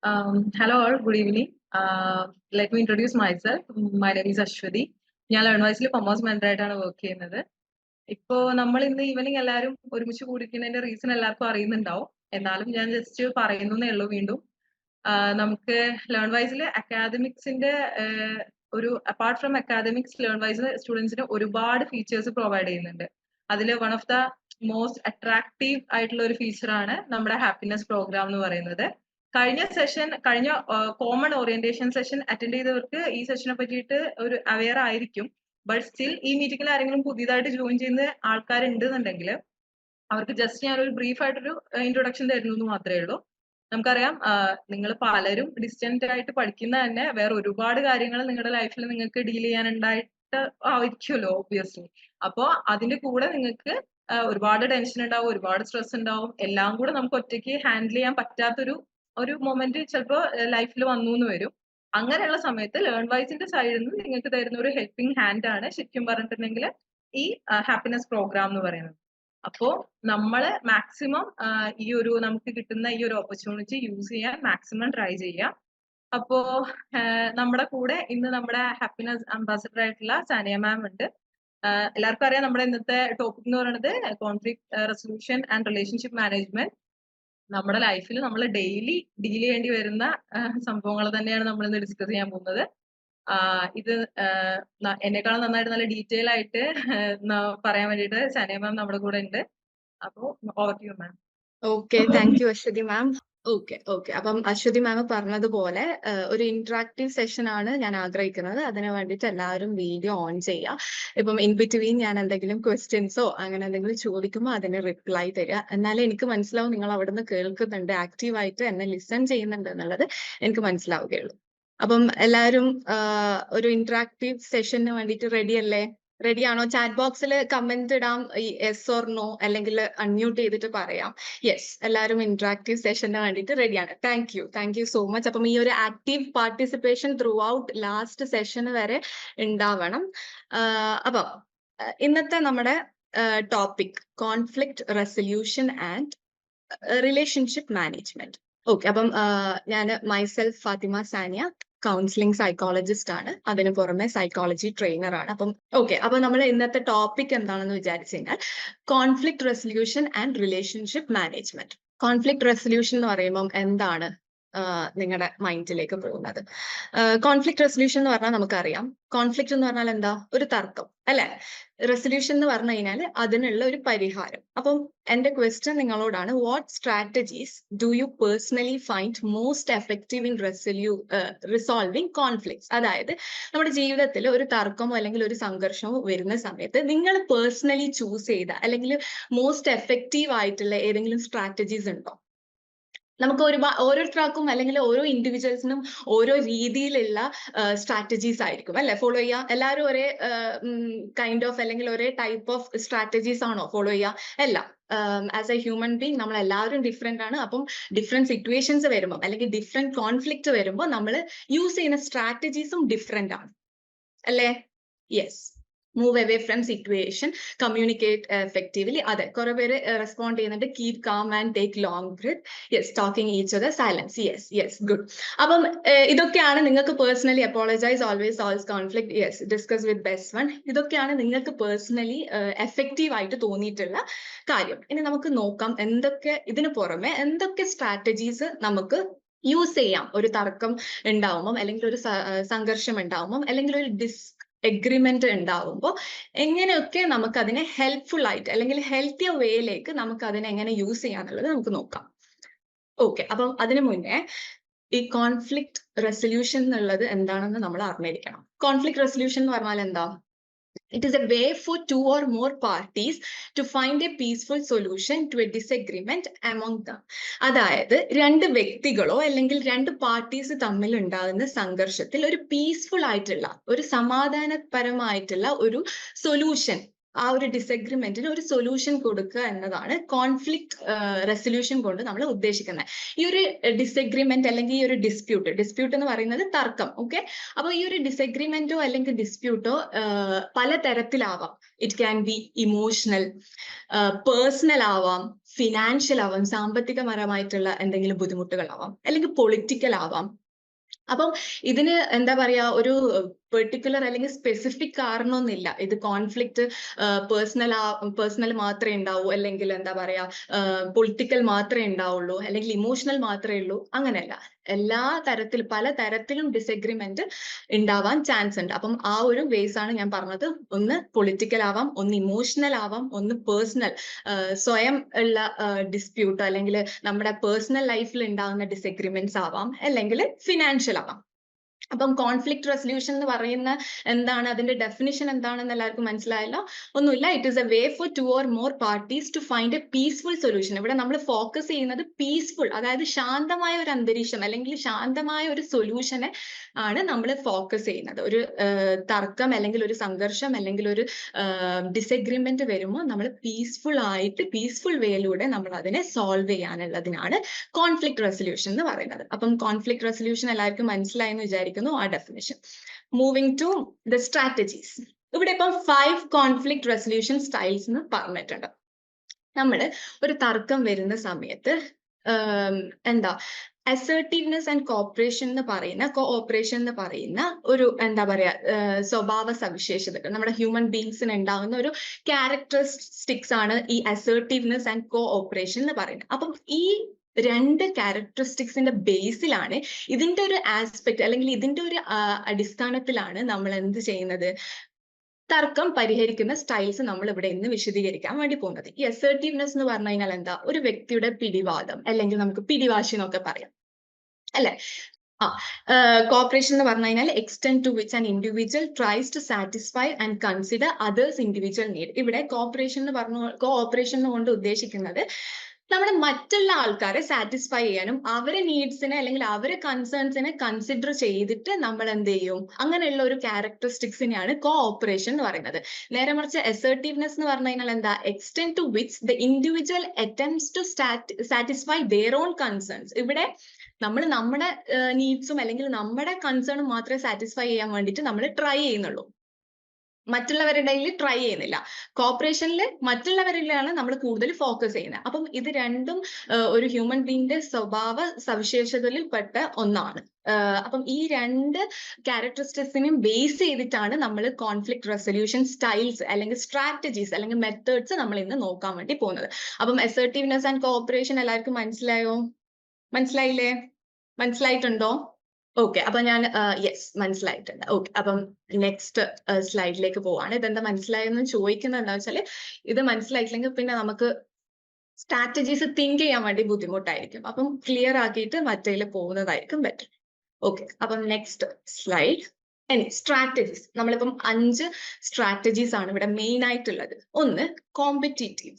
Hello all, good evening. Let me introduce myself. My name is Ashwati. ഞാൻ ലേൺവൈസിൽ commerce മെന്ററായിട്ടാണ് work ചെയ്യുന്നത്. ഇപ്പോ നമ്മൾ ഇന്ന് ഈവനിങ് എല്ലാവരും ഒരുമിച്ച് കൂടിക്കുന്നതിന്റെ റീസൺ എല്ലാവർക്കും അറിയുന്നുണ്ടാവും. എന്നാലും ഞാൻ ജസ്റ്റ് പറയുന്നേ ഉള്ളൂ വീണ്ടും. നമുക്ക് ലേൺവൈസിൽ അക്കാദമിക്സിന്റെ ഒരു അപ്പാർട്ട് ഫ്രം അക്കാദമിക്സ് ലേൺവൈസ് സ്റ്റുഡൻസിന് ഒരുപാട് ഫീച്ചേഴ്സ് പ്രൊവൈഡ് ചെയ്യുന്നുണ്ട്. അതിൽ one of the most attractive ആയിട്ടുള്ള ഒരു ഫീച്ചറാണ് നമ്മുടെ ഹാപ്പിനെസ് പ്രോഗ്രാം എന്ന് പറയുന്നത്. കഴിഞ്ഞ കോമൺ ഓറിയന്റേഷൻ സെഷൻ അറ്റൻഡ് ചെയ്തവർക്ക് ഈ സെഷനെ പറ്റിയിട്ട് ഒരു അവെയർ ആയിരിക്കും. ബട്ട് സ്റ്റിൽ ഈ മീറ്റിംഗിൽ ആരെങ്കിലും പുതിയതായിട്ട് ജോയിൻ ചെയ്യുന്ന ആൾക്കാരുണ്ടെന്നുണ്ടെങ്കിൽ അവർക്ക് ജസ്റ്റ് ഞാൻ ഒരു ബ്രീഫ് ആയിട്ടൊരു ഇൻട്രൊഡക്ഷൻ തരുന്നു എന്ന് മാത്രമേ ഉള്ളൂ. നമുക്കറിയാം, നിങ്ങൾ പലരും ഡിസ്റ്റന്റ് ആയിട്ട് പഠിക്കുന്ന തന്നെ വേറെ ഒരുപാട് കാര്യങ്ങൾ നിങ്ങളുടെ ലൈഫിൽ നിങ്ങൾക്ക് ഡീൽ ചെയ്യാനുണ്ടായിട്ട് ആയിരിക്കുമല്ലോ ഓബ്വിയസ്ലി. അപ്പോ അതിന്റെ കൂടെ നിങ്ങൾക്ക് ഒരുപാട് ടെൻഷൻ ഉണ്ടാവും, ഒരുപാട് സ്ട്രെസ് ഉണ്ടാവും. എല്ലാം കൂടെ നമുക്ക് ഒറ്റയ്ക്ക് ഹാൻഡിൽ ചെയ്യാൻ പറ്റാത്തൊരു മൊമെന്റ് ചിലപ്പോൾ ലൈഫിൽ വന്നു എന്ന് വരും. അങ്ങനെയുള്ള സമയത്ത് ലേൺവൈസിന്റെ സൈഡിൽ നിന്ന് നിങ്ങൾക്ക് തരുന്ന ഒരു ഹെൽപ്പിംഗ് ഹാൻഡ് ആണ് ശരിക്കും പറഞ്ഞിട്ടുണ്ടെങ്കിൽ ഈ ഹാപ്പിനെസ് പ്രോഗ്രാം എന്ന് പറയുന്നത്. അപ്പോ നമ്മള് മാക്സിമം നമുക്ക് കിട്ടുന്ന ഈ ഒരു ഓപ്പർച്യൂണിറ്റി യൂസ് ചെയ്യാൻ മാക്സിമം ട്രൈ ചെയ്യാം. അപ്പോ നമ്മുടെ കൂടെ ഇന്ന് നമ്മുടെ ഹാപ്പിനെസ് അംബാസഡർ ആയിട്ടുള്ള സാനിയ മാം ഉണ്ട്. എല്ലാവർക്കും അറിയാം നമ്മുടെ ഇന്നത്തെ ടോപ്പിക് എന്ന് പറയുന്നത് conflict resolution and relationship management. നമ്മുടെ ലൈഫിൽ നമ്മൾ ഡെയിലി ഡീൽ ചെയ്യേണ്ടി വരുന്ന സംഭവങ്ങൾ തന്നെയാണ് നമ്മൾ ഇന്ന് ഡിസ്കസ് ചെയ്യാൻ പോകുന്നത്. ഇത് എന്നെക്കാളും നന്നായിട്ട് നല്ല ഡീറ്റെയിൽ ആയിട്ട് പറയാൻ വേണ്ടിയിട്ട് സാനിയ മാം നമ്മുടെ കൂടെ ഉണ്ട്. അപ്പോ over to you ma'am. Okay, thank you Aswathy ma'am. Okay. അപ്പം അശ്വതി മാം പറഞ്ഞതുപോലെ ഒരു ഇന്ററാക്റ്റീവ് സെഷൻ ആണ് ഞാൻ ആഗ്രഹിക്കുന്നത്. അതിന് വേണ്ടിയിട്ട് എല്ലാവരും വീഡിയോ ഓൺ ചെയ്യുക. ഇപ്പം ഇൻ ബിറ്റ്വീൻ ഞാൻ എന്തെങ്കിലും ക്വസ്റ്റ്യൻസോ അങ്ങനെ എന്തെങ്കിലും ചോദിക്കുമ്പോൾ അതിന് റിപ്ലൈ തരിക. എന്നാലേ എനിക്ക് മനസ്സിലാവും നിങ്ങൾ അവിടുന്ന് കേൾക്കുന്നുണ്ട്, ആക്റ്റീവായിട്ട് എന്നെ ലിസൺ ചെയ്യുന്നുണ്ട് എന്നുള്ളത് എനിക്ക് മനസ്സിലാവുകയുള്ളൂ. അപ്പം എല്ലാവരും ഒരു ഇന്ററാക്റ്റീവ് സെഷന് വേണ്ടിയിട്ട് റെഡി അല്ലേ? റെഡി ആണോ? ചാറ്റ് ബോക്സിൽ കമന്റ് ഇടാം, യെസ് ഓർ നോ, അല്ലെങ്കിൽ അൺമ്യൂട്ട് ചെയ്തിട്ട് പറയാം. യെസ്, എല്ലാവരും ഇന്ററാക്റ്റീവ് സെഷന് വേണ്ടിയിട്ട് റെഡിയാണ്. Thank you so much. അപ്പം ഈ ഒരു active participation throughout last സെഷന് വരെ ഉണ്ടാവണം. അപ്പം ഇന്നത്തെ നമ്മുടെ topic conflict resolution and relationship management. Okay, അപ്പം ഞാൻ myself Fathima Sania, counselling psychologist ആണ്. അതിന് പുറമെ സൈക്കോളജി ട്രെയിനർ ആണ്. അപ്പൊ നമ്മൾ ഇന്നത്തെ ടോപ്പിക് എന്താണെന്ന് വിചാരിച്ചു കഴിഞ്ഞാൽ conflict resolution and relationship management. Conflict resolution എന്ന് പറയുമ്പോൾ എന്താണ് നിങ്ങളുടെ മൈൻഡിലേക്ക് പോകുന്നത്? കോൺഫ്ലിക്ട് റെസൊല്യൂഷൻ എന്ന് പറഞ്ഞാൽ നമുക്കറിയാം, കോൺഫ്ലിക്ട് എന്ന് പറഞ്ഞാൽ എന്താ? ഒരു തർക്കം അല്ലെ? റെസൊല്യൂഷൻ എന്ന് പറഞ്ഞു കഴിഞ്ഞാൽ അതിനുള്ള ഒരു പരിഹാരം. അപ്പം എന്റെ ക്വസ്റ്റ്യൻ നിങ്ങളോടാണ്, what strategies do you personally find most effective in resolving conflicts? അതായത് നമ്മുടെ ജീവിതത്തിൽ ഒരു തർക്കമോ അല്ലെങ്കിൽ ഒരു സംഘർഷമോ വരുന്ന സമയത്ത് നിങ്ങൾ പേഴ്സണലി ചൂസ് ചെയ്ത അല്ലെങ്കിൽ മോസ്റ്റ് എഫക്റ്റീവ് ആയിട്ടുള്ള ഏതെങ്കിലും സ്ട്രാറ്റജീസ് ഉണ്ടോ? നമുക്ക് ഓരോരുത്തർക്കും അല്ലെങ്കിൽ ഓരോ ഇൻഡിവിജ്വൽസിനും ഓരോ രീതിയിലുള്ള സ്ട്രാറ്റജീസ് ആയിരിക്കും അല്ലെ ഫോളോ ചെയ്യുക. എല്ലാവരും ഒരേ കൈൻഡ് ഓഫ് അല്ലെങ്കിൽ ഒരേ ടൈപ്പ് ഓഫ് സ്ട്രാറ്റജീസ് ആണോ ഫോളോ ചെയ്യുക? അല്ല. ആസ് എ ഹ്യൂമൻ ബീങ് നമ്മൾ എല്ലാവരും ഡിഫറെന്റ് ആണ്. അപ്പം ഡിഫറെന്റ് സിറ്റുവേഷൻസ് വരുമ്പോൾ അല്ലെങ്കിൽ ഡിഫറെന്റ് കോൺഫ്ലിക്റ്റ് വരുമ്പോൾ നമ്മൾ യൂസ് ചെയ്യുന്ന സ്ട്രാറ്റജീസും ഡിഫറെന്റ് ആണ് അല്ലേ? Yes. Move away from situation, communicate effectively. അതെ, കുറെ പേര് റെസ്പോണ്ട് ചെയ്യുന്നുണ്ട്. Keep calm and take long breath. Yes, talking each other, silence. Yes, good. അപ്പം ഇതൊക്കെയാണ് നിങ്ങൾക്ക് personally apologize, always solves conflict, yes, discuss with best one. ഇതൊക്കെയാണ് നിങ്ങൾക്ക് personally effective ആയിട്ട് തോന്നിയിട്ടുള്ള കാര്യം. ഇനി നമുക്ക് നോക്കാം ഇതിന് പുറമെ എന്തൊക്കെ സ്ട്രാറ്റജീസ് നമുക്ക് യൂസ് ചെയ്യാം ഒരു തർക്കം ഉണ്ടാവുമ്പം, അല്ലെങ്കിൽ ഒരു സംഘർഷം ഉണ്ടാവുമ്പം, അല്ലെങ്കിൽ ഒരു എഗ്രിമെന്റ് ഉണ്ടാവുമ്പോൾ എങ്ങനെയൊക്കെ നമുക്ക് അതിനെ ഹെൽപ്ഫുൾ ആയിട്ട് അല്ലെങ്കിൽ ഹെൽത്തിയർ വേയിലേക്ക് നമുക്ക് അതിനെ എങ്ങനെ യൂസ് ചെയ്യാന്നുള്ളത് നമുക്ക് നോക്കാം. ഓക്കെ, അപ്പം അതിനു മുന്നേ ഈ കോൺഫ്ലിക്ട് റെസൊല്യൂഷൻ എന്നുള്ളത് എന്താണെന്ന് നമ്മൾ അറിഞ്ഞിരിക്കണം. കോൺഫ്ലിക്ട് റെസൊല്യൂഷൻ എന്ന് പറഞ്ഞാൽ എന്താ? It is a way for two or more parties to find a peaceful solution to a disagreement among them. അതായത് രണ്ട് വ്യക്തികളോ അല്ലെങ്കിൽ രണ്ട് പാർട്ടീസ് തമ്മിൽ ഉണ്ടാകുന്ന സംഘർഷത്തിൽ ഒരു പീസ്ഫുൾ ആയിട്ടുള്ള ഒരു സമാധാനപരമായിട്ടുള്ള ഒരു സൊല്യൂഷൻ ആ ഒരു ഡിസഗ്രിമെന്റിന് ഒരു സൊല്യൂഷൻ കൊടുക്കുക എന്നതാണ് കോൺഫ്ലിക്ട് റെസൊല്യൂഷൻ കൊണ്ട് നമ്മൾ ഉദ്ദേശിക്കുന്നത്. ഈ ഒരു ഡിസഗ്രിമെന്റ് അല്ലെങ്കിൽ ഈ ഒരു ഡിസ്പ്യൂട്ട് എന്ന് പറയുന്നത് തർക്കം. ഓക്കെ, അപ്പൊ ഈ ഒരു ഡിസഗ്രിമെന്റോ അല്ലെങ്കിൽ ഡിസ്പ്യൂട്ടോ പല തരത്തിലാവാം. It can be emotional, personal ആവാം, ഫിനാൻഷ്യൽ ആവാം, സാമ്പത്തികപരമായിട്ടുള്ള എന്തെങ്കിലും ബുദ്ധിമുട്ടുകളാവാം, അല്ലെങ്കിൽ പൊളിറ്റിക്കൽ ആവാം. അപ്പം ഇതിന് എന്താ പറയാ, ഒരു പെർട്ടിക്കുലർ അല്ലെങ്കിൽ സ്പെസിഫിക് കാരണമൊന്നുമില്ല. ഇത് കോൺഫ്ലിക്റ്റ് പേഴ്സണൽ മാത്രമേ ഉണ്ടാവൂ, അല്ലെങ്കിൽ എന്താ പറയാ പൊളിറ്റിക്കൽ മാത്രമേ ഉണ്ടാവുള്ളൂ, അല്ലെങ്കിൽ ഇമോഷണൽ മാത്രമേ ഉള്ളൂ, അങ്ങനെയല്ല. എല്ലാ തരത്തിലും പല തരത്തിലും ഡിസഗ്രിമെന്റ് ഉണ്ടാവാൻ ചാൻസ് ഉണ്ട്. അപ്പം ആ ഒരു വേസ് ആണ് ഞാൻ പറഞ്ഞത്. ഒന്ന് പൊളിറ്റിക്കൽ ആവാം, ഒന്ന് ഇമോഷണൽ ആവാം, ഒന്ന് പേഴ്സണൽ സ്വയം ഉള്ള ഡിസ്പ്യൂട്ട് അല്ലെങ്കിൽ നമ്മുടെ പേഴ്സണൽ ലൈഫിൽ ഉണ്ടാകുന്ന ഡിസഗ്രിമെന്റ്സ് ആവാം, അല്ലെങ്കിൽ ഫിനാൻഷ്യൽ ആവാം. അപ്പം കോൺഫ്ലിക്ട് റെസൊല്യൂഷൻ എന്ന് പറയുന്ന എന്താണ്, അതിന്റെ ഡെഫിനിഷൻ എന്താണെന്ന് എല്ലാവർക്കും മനസ്സിലായല്ലോ? ഒന്നുമില്ല, it is a way for 2 or more parties to find a peaceful solution. ഇവിടെ നമ്മൾ ഫോക്കസ് ചെയ്യുന്നത് പീസ്ഫുൾ, അതായത് ശാന്തമായ ഒരു അന്തരീക്ഷം അല്ലെങ്കിൽ ശാന്തമായ ഒരു സൊല്യൂഷനെ ആണ് നമ്മൾ ഫോക്കസ് ചെയ്യുന്നത്. ഒരു തർക്കം അല്ലെങ്കിൽ ഒരു സംഘർഷം അല്ലെങ്കിൽ ഒരു ഡിസഗ്രിമെന്റ് വരുമ്പോൾ നമ്മൾ പീസ്ഫുൾ വേയിലൂടെ നമ്മൾ അതിനെ സോൾവ് ചെയ്യാനുള്ളതിനാണ് കോൺഫ്ലിക്ട് റെസൊല്യൂഷൻ എന്ന് പറയുന്നത്. അപ്പം കോൺഫ്ലിക്ട് റെസൊല്യൂഷൻ എല്ലാവർക്കും മനസ്സിലായി എന്ന് വിചാരിക്കുന്നു ആ definition. Moving to the strategies. ഇവിടെ ഇപ്പം 5 കോൺഫ്ലിക്ട് റെസൊല്യൂഷൻ സ്റ്റൈൽസ് എന്ന് പറഞ്ഞിട്ടുണ്ട്. നമ്മൾ ഒരു തർക്കം വരുന്ന സമയത്ത് എന്താ അസേർട്ടീവ്നെസ് ആൻഡ് കോഓപ്പറേഷൻ എന്ന് പറയുന്ന ഒരു എന്താ പറയാ സ്വഭാവ സവിശേഷതകൾ, നമ്മുടെ ഹ്യൂമൻ ബീങ്സിന് ഉണ്ടാകുന്ന ഒരു ക്യാരക്ടറിസ്റ്റിക്സ് ആണ് ഈ അസേർട്ടീവ്നെസ് ആൻഡ് കോഓപ്പറേഷൻ എന്ന് പറയുന്നത്. അപ്പം ഈ 2 ക്യാരക്ടറിസ്റ്റിക്സിന്റെ ബേസിലാണ്, ഇതിന്റെ ഒരു ആസ്പെക്ട് അല്ലെങ്കിൽ ഇതിന്റെ ഒരു അടിസ്ഥാനത്തിലാണ് നമ്മൾ എന്ത് ചെയ്യുന്നത്, തർക്കം പരിഹരിക്കുന്ന സ്റ്റൈൽസ് നമ്മൾ ഇവിടെ ഇന്ന് വിശദീകരിക്കാൻ വേണ്ടി പോകുന്നത്. ഈ അസേർട്ടീവ്നെസ് എന്ന് പറഞ്ഞു കഴിഞ്ഞാൽ എന്താ, ഒരു വ്യക്തിയുടെ പിടിവാദം അല്ലെങ്കിൽ നമുക്ക് പിടിവാശി എന്നൊക്കെ പറയാം, അല്ലെ? കോപ്പറേഷൻ എന്ന് പറഞ്ഞു കഴിഞ്ഞാൽ extend to which an individual tries to satisfy and consider others individual need. ഇവിടെ കോഓപ്പറേഷൻ കൊണ്ട് ഉദ്ദേശിക്കുന്നത് നമ്മുടെ മറ്റുള്ള ആൾക്കാരെ സാറ്റിസ്ഫൈ ചെയ്യാനും അവരെ നീഡ്സിനെ അല്ലെങ്കിൽ അവരെ കൺസേൺസിനെ കൺസിഡർ ചെയ്തിട്ട് നമ്മൾ എന്ത് ചെയ്യും, അങ്ങനെയുള്ള ഒരു ക്യാരക്ടറിസ്റ്റിക്സിനെയാണ് കോഓപ്പറേഷൻ എന്ന് പറയുന്നത്. നേരെ മറിച്ച് അസേർട്ടീവ്നെസ് എന്ന് പറഞ്ഞു കഴിഞ്ഞാൽ എന്താ, extend to which the individual attempts to satisfy their own concerns. ഇവിടെ നമ്മൾ നമ്മുടെ നീഡ്സും അല്ലെങ്കിൽ നമ്മുടെ കൺസേണും മാത്രമേ സാറ്റിസ്ഫൈ ചെയ്യാൻ വേണ്ടിയിട്ട് നമ്മൾ ട്രൈ ചെയ്യുന്നുള്ളൂ, മറ്റുള്ളവരുടെ ട്രൈ ചെയ്യുന്നില്ല. കോപ്പറേഷനിൽ മറ്റുള്ളവരിലാണ് നമ്മൾ കൂടുതൽ ഫോക്കസ് ചെയ്യുന്നത്. അപ്പം ഇത് രണ്ടും ഒരു ഹ്യൂമൻ ബീങ്ങിന്റെ സ്വഭാവ സവിശേഷതകളിൽ പെട്ട ഒന്നാണ്. അപ്പം ഈ 2 ക്യാരക്ടറിസ്റ്റിക്സിനെയും ബേസ് ചെയ്തിട്ടാണ് നമ്മൾ കോൺഫ്ലിക്ട് റെസൊല്യൂഷൻ സ്റ്റൈൽസ് അല്ലെങ്കിൽ സ്ട്രാറ്റജീസ് അല്ലെങ്കിൽ മെത്തേഡ്സ് നമ്മൾ ഇന്ന് നോക്കാൻ വേണ്ടി പോകുന്നത്. അപ്പം അസേർട്ടീവ്നെസ് ആൻഡ് കോഓപ്പറേഷൻ എല്ലാവർക്കും മനസ്സിലായോ? മനസ്സിലായില്ലേ? മനസ്സിലായിട്ടുണ്ടോ? ഓക്കെ, അപ്പൊ ഞാൻ യെസ് മനസ്സിലായിട്ടുണ്ട്. ഓക്കെ, അപ്പം നെക്സ്റ്റ് സ്ലൈഡിലേക്ക് പോവാണ്. ഇതെന്താ മനസ്സിലായെന്ന് ചോദിക്കുന്നത് എന്താ വെച്ചാല്, ഇത് മനസ്സിലായിട്ടില്ലെങ്കിൽ പിന്നെ നമുക്ക് സ്ട്രാറ്റജീസ് തിങ്ക് ചെയ്യാൻ വേണ്ടി ബുദ്ധിമുട്ടായിരിക്കും. അപ്പം ക്ലിയർ ആക്കിയിട്ട് മറ്റേല് പോകുന്നതായിരിക്കും ബെറ്റർ. ഓക്കെ, അപ്പം നെക്സ്റ്റ് സ്ലൈഡ്. സ്ട്രാറ്റജീസ്, നമ്മളിപ്പം 5 സ്ട്രാറ്റജീസ് ആണ് ഇവിടെ മെയിൻ ആയിട്ടുള്ളത്. ഒന്ന് കോമ്പറ്റീറ്റീവ്,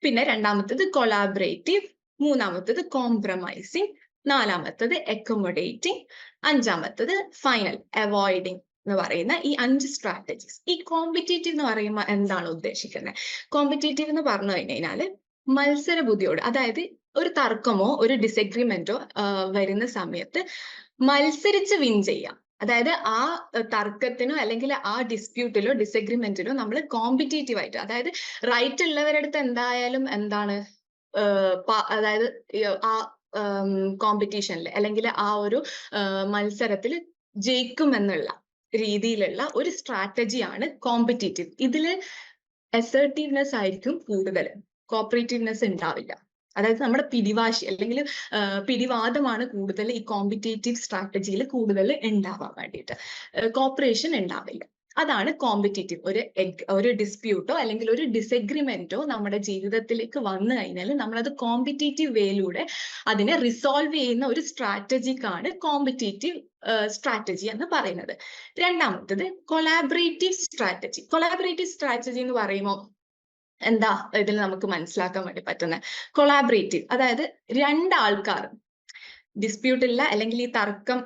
പിന്നെ രണ്ടാമത്തത് കൊളാബറേറ്റീവ്, മൂന്നാമത്തത് കോംപ്രമൈസിങ്, നാലാമത്തത് അക്കോമഡേറ്റിംഗ്, അഞ്ചാമത്തത് ഫൈനൽ അവോയ്ഡിങ് എന്ന് പറയുന്ന ഈ 5 സ്ട്രാറ്റജീസ്. ഈ കോമ്പറ്റീറ്റീവ് എന്ന് പറയുമ്പോൾ എന്താണ് ഉദ്ദേശിക്കുന്നത്? കോമ്പറ്റീറ്റീവ് എന്ന് പറഞ്ഞു കഴിഞ്ഞാല് മത്സര ബുദ്ധിയോട്, അതായത് ഒരു തർക്കമോ ഒരു ഡിസഗ്രിമെന്റോ വരുന്ന സമയത്ത് മത്സരിച്ച് വിൻ ചെയ്യാം. അതായത് ആ തർക്കത്തിനോ അല്ലെങ്കിൽ ആ ഡിസ്പ്യൂട്ടിലോ ഡിസഗ്രിമെന്റിലോ നമ്മൾ കോമ്പറ്റീറ്റീവ് ആയിട്ട്, അതായത് റൈറ്റ് ഉള്ളവരടുത്ത് എന്തായാലും എന്താണ് അതായത് ആ കോമ്പറ്റീഷനിൽ അല്ലെങ്കിൽ ആ ഒരു മത്സരത്തിൽ ജയിക്കുമെന്നുള്ള രീതിയിലുള്ള ഒരു സ്ട്രാറ്റജിയാണ് കോമ്പറ്റീറ്റീവ്. ഇതില് അസേർട്ടീവ്നെസ് ആയിരിക്കും കൂടുതൽ, കോപ്പറേറ്റീവ്നെസ് ഉണ്ടാവില്ല. അതായത് നമ്മുടെ പിടിവാശി അല്ലെങ്കിൽ പിടിവാദമാണ് കൂടുതൽ ഈ കോമ്പറ്റേറ്റീവ് സ്ട്രാറ്റജിയിൽ കൂടുതൽ ഉണ്ടാവാൻ വേണ്ടിയിട്ട്, കോപ്പറേഷൻ ഉണ്ടാവില്ല. അതാണ് കോമ്പറ്റേറ്റീവ്. ഒരു ഡിസ്പ്യൂട്ടോ അല്ലെങ്കിൽ ഒരു ഡിസഗ്രിമെന്റോ നമ്മുടെ ജീവിതത്തിലേക്ക് വന്നു കഴിഞ്ഞാൽ നമ്മളത് കോമ്പറ്റേറ്റീവ് വേയിലൂടെ അതിനെ റിസോൾവ് ചെയ്യുന്ന ഒരു സ്ട്രാറ്റജിക്കാണ് കോമ്പറ്റേറ്റീവ് സ്ട്രാറ്റജി എന്ന് പറയുന്നത്. രണ്ടാമത്തത് കൊളാബറേറ്റീവ് സ്ട്രാറ്റജി. കൊളാബറേറ്റീവ് സ്ട്രാറ്റജി എന്ന് പറയുമ്പോൾ എന്താ ഇതിൽ നമുക്ക് മനസ്സിലാക്കാൻ വേണ്ടി പറ്റുന്നത്? കൊളാബറേറ്റീവ്, അതായത് 2 ആൾക്കാർ ഡിസ്പ്യൂട്ട് ഇല്ല അല്ലെങ്കിൽ ഈ തർക്കം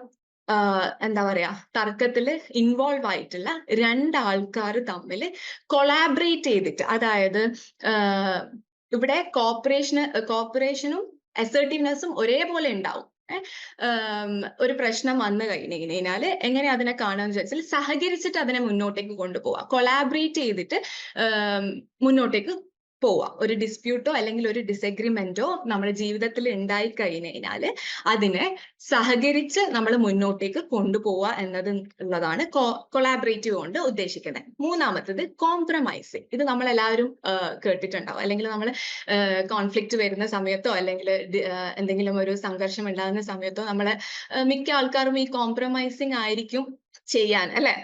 എന്താ പറയാ തർക്കത്തിൽ ഇൻവോൾവ് ആയിട്ടുള്ള രണ്ടാൾക്കാർ തമ്മിൽ കൊളാബറേറ്റ് ചെയ്തിട്ട്, അതായത് ഇവിടെ കോപ്പറേഷനും അസർട്ടീവ്നെസ്സും ഒരേപോലെ ഉണ്ടാവും. ഒരു പ്രശ്നം വന്നു കഴിഞ്ഞാല് എങ്ങനെ അതിനെ കാണാന്ന് വെച്ചാൽ സഹകരിച്ചിട്ട് അതിനെ മുന്നോട്ടേക്ക് കൊണ്ടുപോവാ, കൊളാബറേറ്റ് ചെയ്തിട്ട് മുന്നോട്ടേക്ക് പോവാ. ഒരു ഡിസ്പ്യൂട്ടോ അല്ലെങ്കിൽ ഒരു ഡിസഗ്രിമെന്റോ നമ്മുടെ ജീവിതത്തിൽ ഉണ്ടായി കഴിഞ്ഞാല് അതിനെ സഹകരിച്ച് നമ്മൾ മുന്നോട്ടേക്ക് കൊണ്ടുപോവുക ഉള്ളതാണ് കൊളാബറേറ്റീവ് കൊണ്ട് ഉദ്ദേശിക്കുന്നത്. മൂന്നാമത്തത് കോംപ്രമൈസിങ്. ഇത് നമ്മൾ എല്ലാവരും കേട്ടിട്ടുണ്ടാവും. അല്ലെങ്കിൽ നമ്മൾ കോൺഫ്ലിക്റ്റ് വരുന്ന സമയത്തോ അല്ലെങ്കിൽ എന്തെങ്കിലും ഒരു സംഘർഷം ഉണ്ടാകുന്ന സമയത്തോ നമ്മളെ മിക്ക ആൾക്കാരും ഈ കോംപ്രമൈസിങ് ആയിരിക്കും ചെയ്യാൻ, അല്ലെ?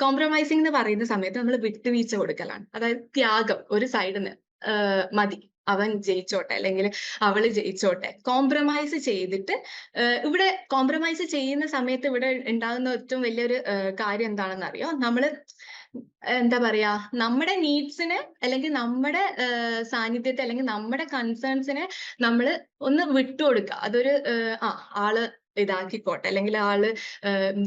കോംപ്രമൈസിങ് എന്ന് പറയുന്ന സമയത്ത് നമ്മൾ വിട്ടുവീഴ്ച കൊടുക്കലാണ്. അതായത് ത്യാഗം. ഒരു സൈഡിൽ മതി, അവൻ ജയിച്ചോട്ടെ അല്ലെങ്കിൽ അവള് ജയിച്ചോട്ടെ, കോംപ്രമൈസ് ചെയ്തിട്ട്. ഇവിടെ കോംപ്രമൈസ് ചെയ്യുന്ന സമയത്ത് ഇവിടെ ഉണ്ടാകുന്ന ഏറ്റവും വലിയൊരു കാര്യം എന്താണെന്ന് അറിയോ? നമ്മള് എന്താ പറയാ നമ്മുടെ നീഡ്സിനെ അല്ലെങ്കിൽ നമ്മുടെ സാന്നിധ്യത്തെ അല്ലെങ്കിൽ നമ്മുടെ കൺസേൺസിനെ നമ്മൾ ഒന്ന് വിട്ടുകൊടുക്കുക. അതൊരു ആള് ഇതാക്കിക്കോട്ടെ അല്ലെങ്കിൽ ആള്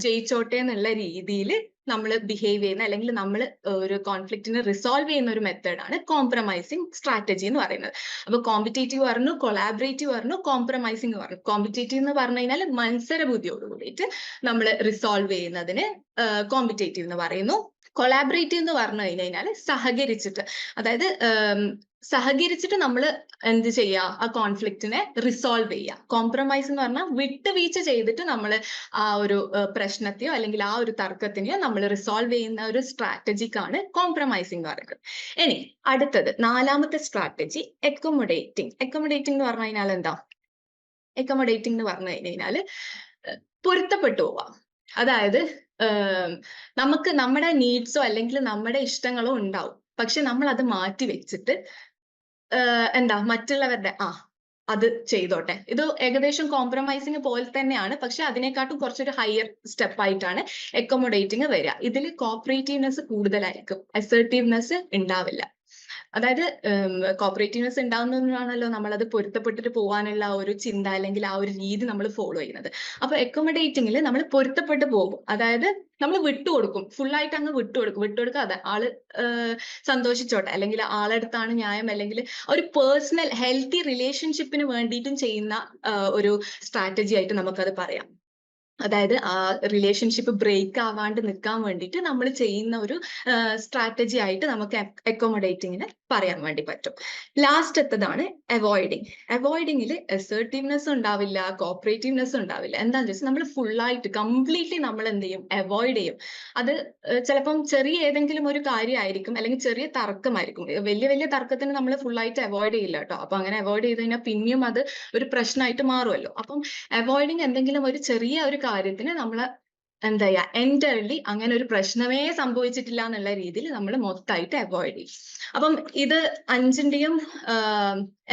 ജയിച്ചോട്ടെ എന്നുള്ള രീതിയിൽ നമ്മൾ ബിഹേവ് ചെയ്യുന്ന അല്ലെങ്കിൽ നമ്മൾ ഒരു കോൺഫ്ലിക്റ്റിനെ റിസോൾവ് ചെയ്യുന്ന ഒരു മെത്തേഡാണ് കോംപ്രമൈസിങ് സ്ട്രാറ്റജി എന്ന് പറയുന്നത്. അപ്പൊ കോമ്പറ്റേറ്റീവ് പറഞ്ഞു, കൊളാബറേറ്റീവ് പറഞ്ഞു, കോംപ്രമൈസിങ് പറഞ്ഞു. കോമ്പറ്റേറ്റീവ് എന്ന് പറഞ്ഞു കഴിഞ്ഞാൽ മത്സര ബുദ്ധിയോട് കൂടിയിട്ട് നമ്മൾ റിസോൾവ് ചെയ്യുന്നതിന് കോമ്പറ്റേറ്റീവ് എന്ന് പറയുന്നു. കൊളാബറേറ്റീവ് എന്ന് പറഞ്ഞു കഴിഞ്ഞാൽ സഹകരിച്ചിട്ട്, അതായത് സഹകരിച്ചിട്ട് നമ്മൾ എന്ത് ചെയ്യുക, ആ കോൺഫ്ലിക്റ്റിനെ റിസോൾവ് ചെയ്യുക. കോംപ്രമൈസ് എന്ന് പറഞ്ഞാൽ വിട്ടുവീഴ്ച ചെയ്തിട്ട് നമ്മൾ ആ ഒരു പ്രശ്നത്തെയോ അല്ലെങ്കിൽ ആ ഒരു തർക്കത്തിനെയോ നമ്മൾ റിസോൾവ് ചെയ്യുന്ന ഒരു സ്ട്രാറ്റജിക്കാണ് കോംപ്രമൈസിങ് എന്ന് പറയുന്നത്. ഇനി അടുത്തത് നാലാമത്തെ സ്ട്രാറ്റജി അക്കോമഡേറ്റിംഗ്. അക്കോമഡേറ്റിംഗ് എന്ന് പറഞ്ഞു കഴിഞ്ഞാൽ എന്താ? അക്കോമഡേറ്റിംഗ് എന്ന് പറഞ്ഞു കഴിഞ്ഞാൽ പൊരുത്തപ്പെട്ടു പോവാം. അതായത് നമുക്ക് നമ്മുടെ നീഡ്സോ അല്ലെങ്കിൽ നമ്മുടെ ഇഷ്ടങ്ങളോ ഉണ്ടാവും, പക്ഷെ നമ്മൾ അത് മാറ്റി വെച്ചിട്ട് എന്താ മറ്റുള്ളവരുടെ അത് ചെയ്തോട്ടെ. ഇത് ഏകദേശം കോംപ്രമൈസിങ് പോലെ തന്നെയാണ്, പക്ഷെ അതിനെക്കാട്ടും കുറച്ചൊരു ഹയർ സ്റ്റെപ്പ് ആയിട്ടാണ് അക്കോമഡേറ്റിംഗ് വരിക. ഇതിൽ കോപ്പറേറ്റീവ്നെസ് കൂടുതലായിരിക്കും, അസർട്ടീവ്നെസ് ഉണ്ടാവില്ല. അതായത് കോപ്പറേറ്റീവ്നെസ് ഉണ്ടാവുന്നതിനാണല്ലോ നമ്മളത് പൊരുത്തപ്പെട്ടിട്ട് പോകാനുള്ള ഒരു ചിന്ത അല്ലെങ്കിൽ ആ ഒരു രീതി നമ്മൾ ഫോളോ ചെയ്യുന്നത്. അപ്പൊ അക്കോമഡേറ്റിംഗിൽ നമ്മൾ പൊരുത്തപ്പെട്ട് പോകും, അതായത് നമ്മൾ വിട്ടുകൊടുക്കും, ഫുള്ളായിട്ട് അങ്ങ് വിട്ടുകൊടുക്കാതെ ആള് സന്തോഷിച്ചോട്ടെ, അല്ലെങ്കിൽ ആളെടുത്താണ് ന്യായം, അല്ലെങ്കിൽ ഒരു പേഴ്സണൽ ഹെൽത്തി റിലേഷൻഷിപ്പിന് വേണ്ടിയിട്ടും ചെയ്യുന്ന ഒരു സ്ട്രാറ്റജി ആയിട്ട് നമുക്കത് പറയാം. അതായത് ആ റിലേഷൻഷിപ്പ് ബ്രേക്ക് ആവാണ്ട് നിൽക്കാൻ വേണ്ടിയിട്ട് നമ്മൾ ചെയ്യുന്ന ഒരു സ്ട്രാറ്റജി ആയിട്ട് നമുക്ക് അക്കോമഡേറ്റിങ്ങിന് പറയാൻ വേണ്ടി പറ്റും. ലാസ്റ്റത്തതാണ് അവോയ്ഡിങ്. അവോയ്ഡിങ്ങിൽ അസർട്ടീവ്നെസ് ഉണ്ടാവില്ല, കോപ്പറേറ്റീവ്നെസ് ഉണ്ടാവില്ല. എന്താണെന്ന് വെച്ചാൽ നമ്മൾ ഫുള്ളായിട്ട് കംപ്ലീറ്റ്ലി നമ്മൾ എന്ത് ചെയ്യും, അവോയ്ഡ് ചെയ്യും. അത് ചിലപ്പം ചെറിയ ഏതെങ്കിലും ഒരു കാര്യമായിരിക്കും അല്ലെങ്കിൽ ചെറിയ തർക്കമായിരിക്കും. വലിയ വലിയ തർക്കത്തിന് നമ്മൾ ഫുള്ളായിട്ട് അവോയ്ഡ് ചെയ്യില്ല കേട്ടോ. അപ്പൊ അങ്ങനെ അവോയ്ഡ് ചെയ്ത് കഴിഞ്ഞാൽ പിന്നെയും അത് ഒരു പ്രശ്നമായിട്ട് മാറുമല്ലോ. അപ്പം അവോയ്ഡിങ് എന്തെങ്കിലും ഒരു ചെറിയ ഒരു കാര്യത്തിന് നമ്മൾ എന്താ ചെയ്യാ, എൻറ്റയർലി അങ്ങനെ ഒരു പ്രശ്നമേ സംഭവിച്ചിട്ടില്ല എന്നുള്ള രീതിയിൽ നമ്മൾ മൊത്തമായിട്ട് അവോയ്ഡ് ചെയ്യും. അപ്പം ഇത് അഞ്ചിന്റെയും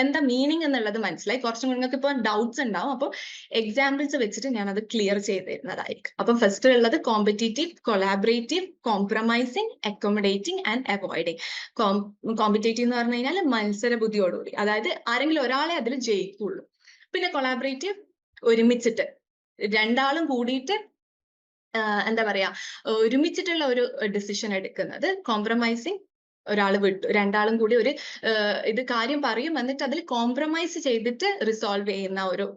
എന്താ മീനിങ് എന്നുള്ളത് മനസ്സിലായി. കുറച്ചും നിങ്ങൾക്ക് ഇപ്പോൾ ഡൗട്ട്സ് ഉണ്ടാവും. അപ്പോൾ എക്സാമ്പിൾസ് വെച്ചിട്ട് ഞാൻ അത് ക്ലിയർ ചെയ്ത് തരുന്നതായിരിക്കും. അപ്പം ഫസ്റ്റ് ഉള്ളത് competitive, collaborative, compromising, accommodating and avoiding. Competitive എന്ന് പറഞ്ഞു കഴിഞ്ഞാൽ മത്സര ബുദ്ധിയോടുകൂടി, അതായത് ആരെങ്കിലും ഒരാളെ അതിൽ ജയിക്കുള്ളൂ. പിന്നെ കൊളാബറേറ്റീവ്, ഒരുമിച്ചിട്ട് രണ്ടാളും കൂടിയിട്ട് എന്താ പറയാ ഒരുമിച്ചിട്ടുള്ള ഒരു ഡിസിഷൻ എടുക്കുന്നത്. കോംപ്രമൈസിങ്, ഒരാൾ വിട്ടു, രണ്ടാളും കൂടി ഒരു ഇത് കാര്യം പറയും എന്നിട്ട് അതിൽ കോംപ്രമൈസ് ചെയ്തിട്ട് റിസോൾവ് ചെയ്യുന്ന ഒരു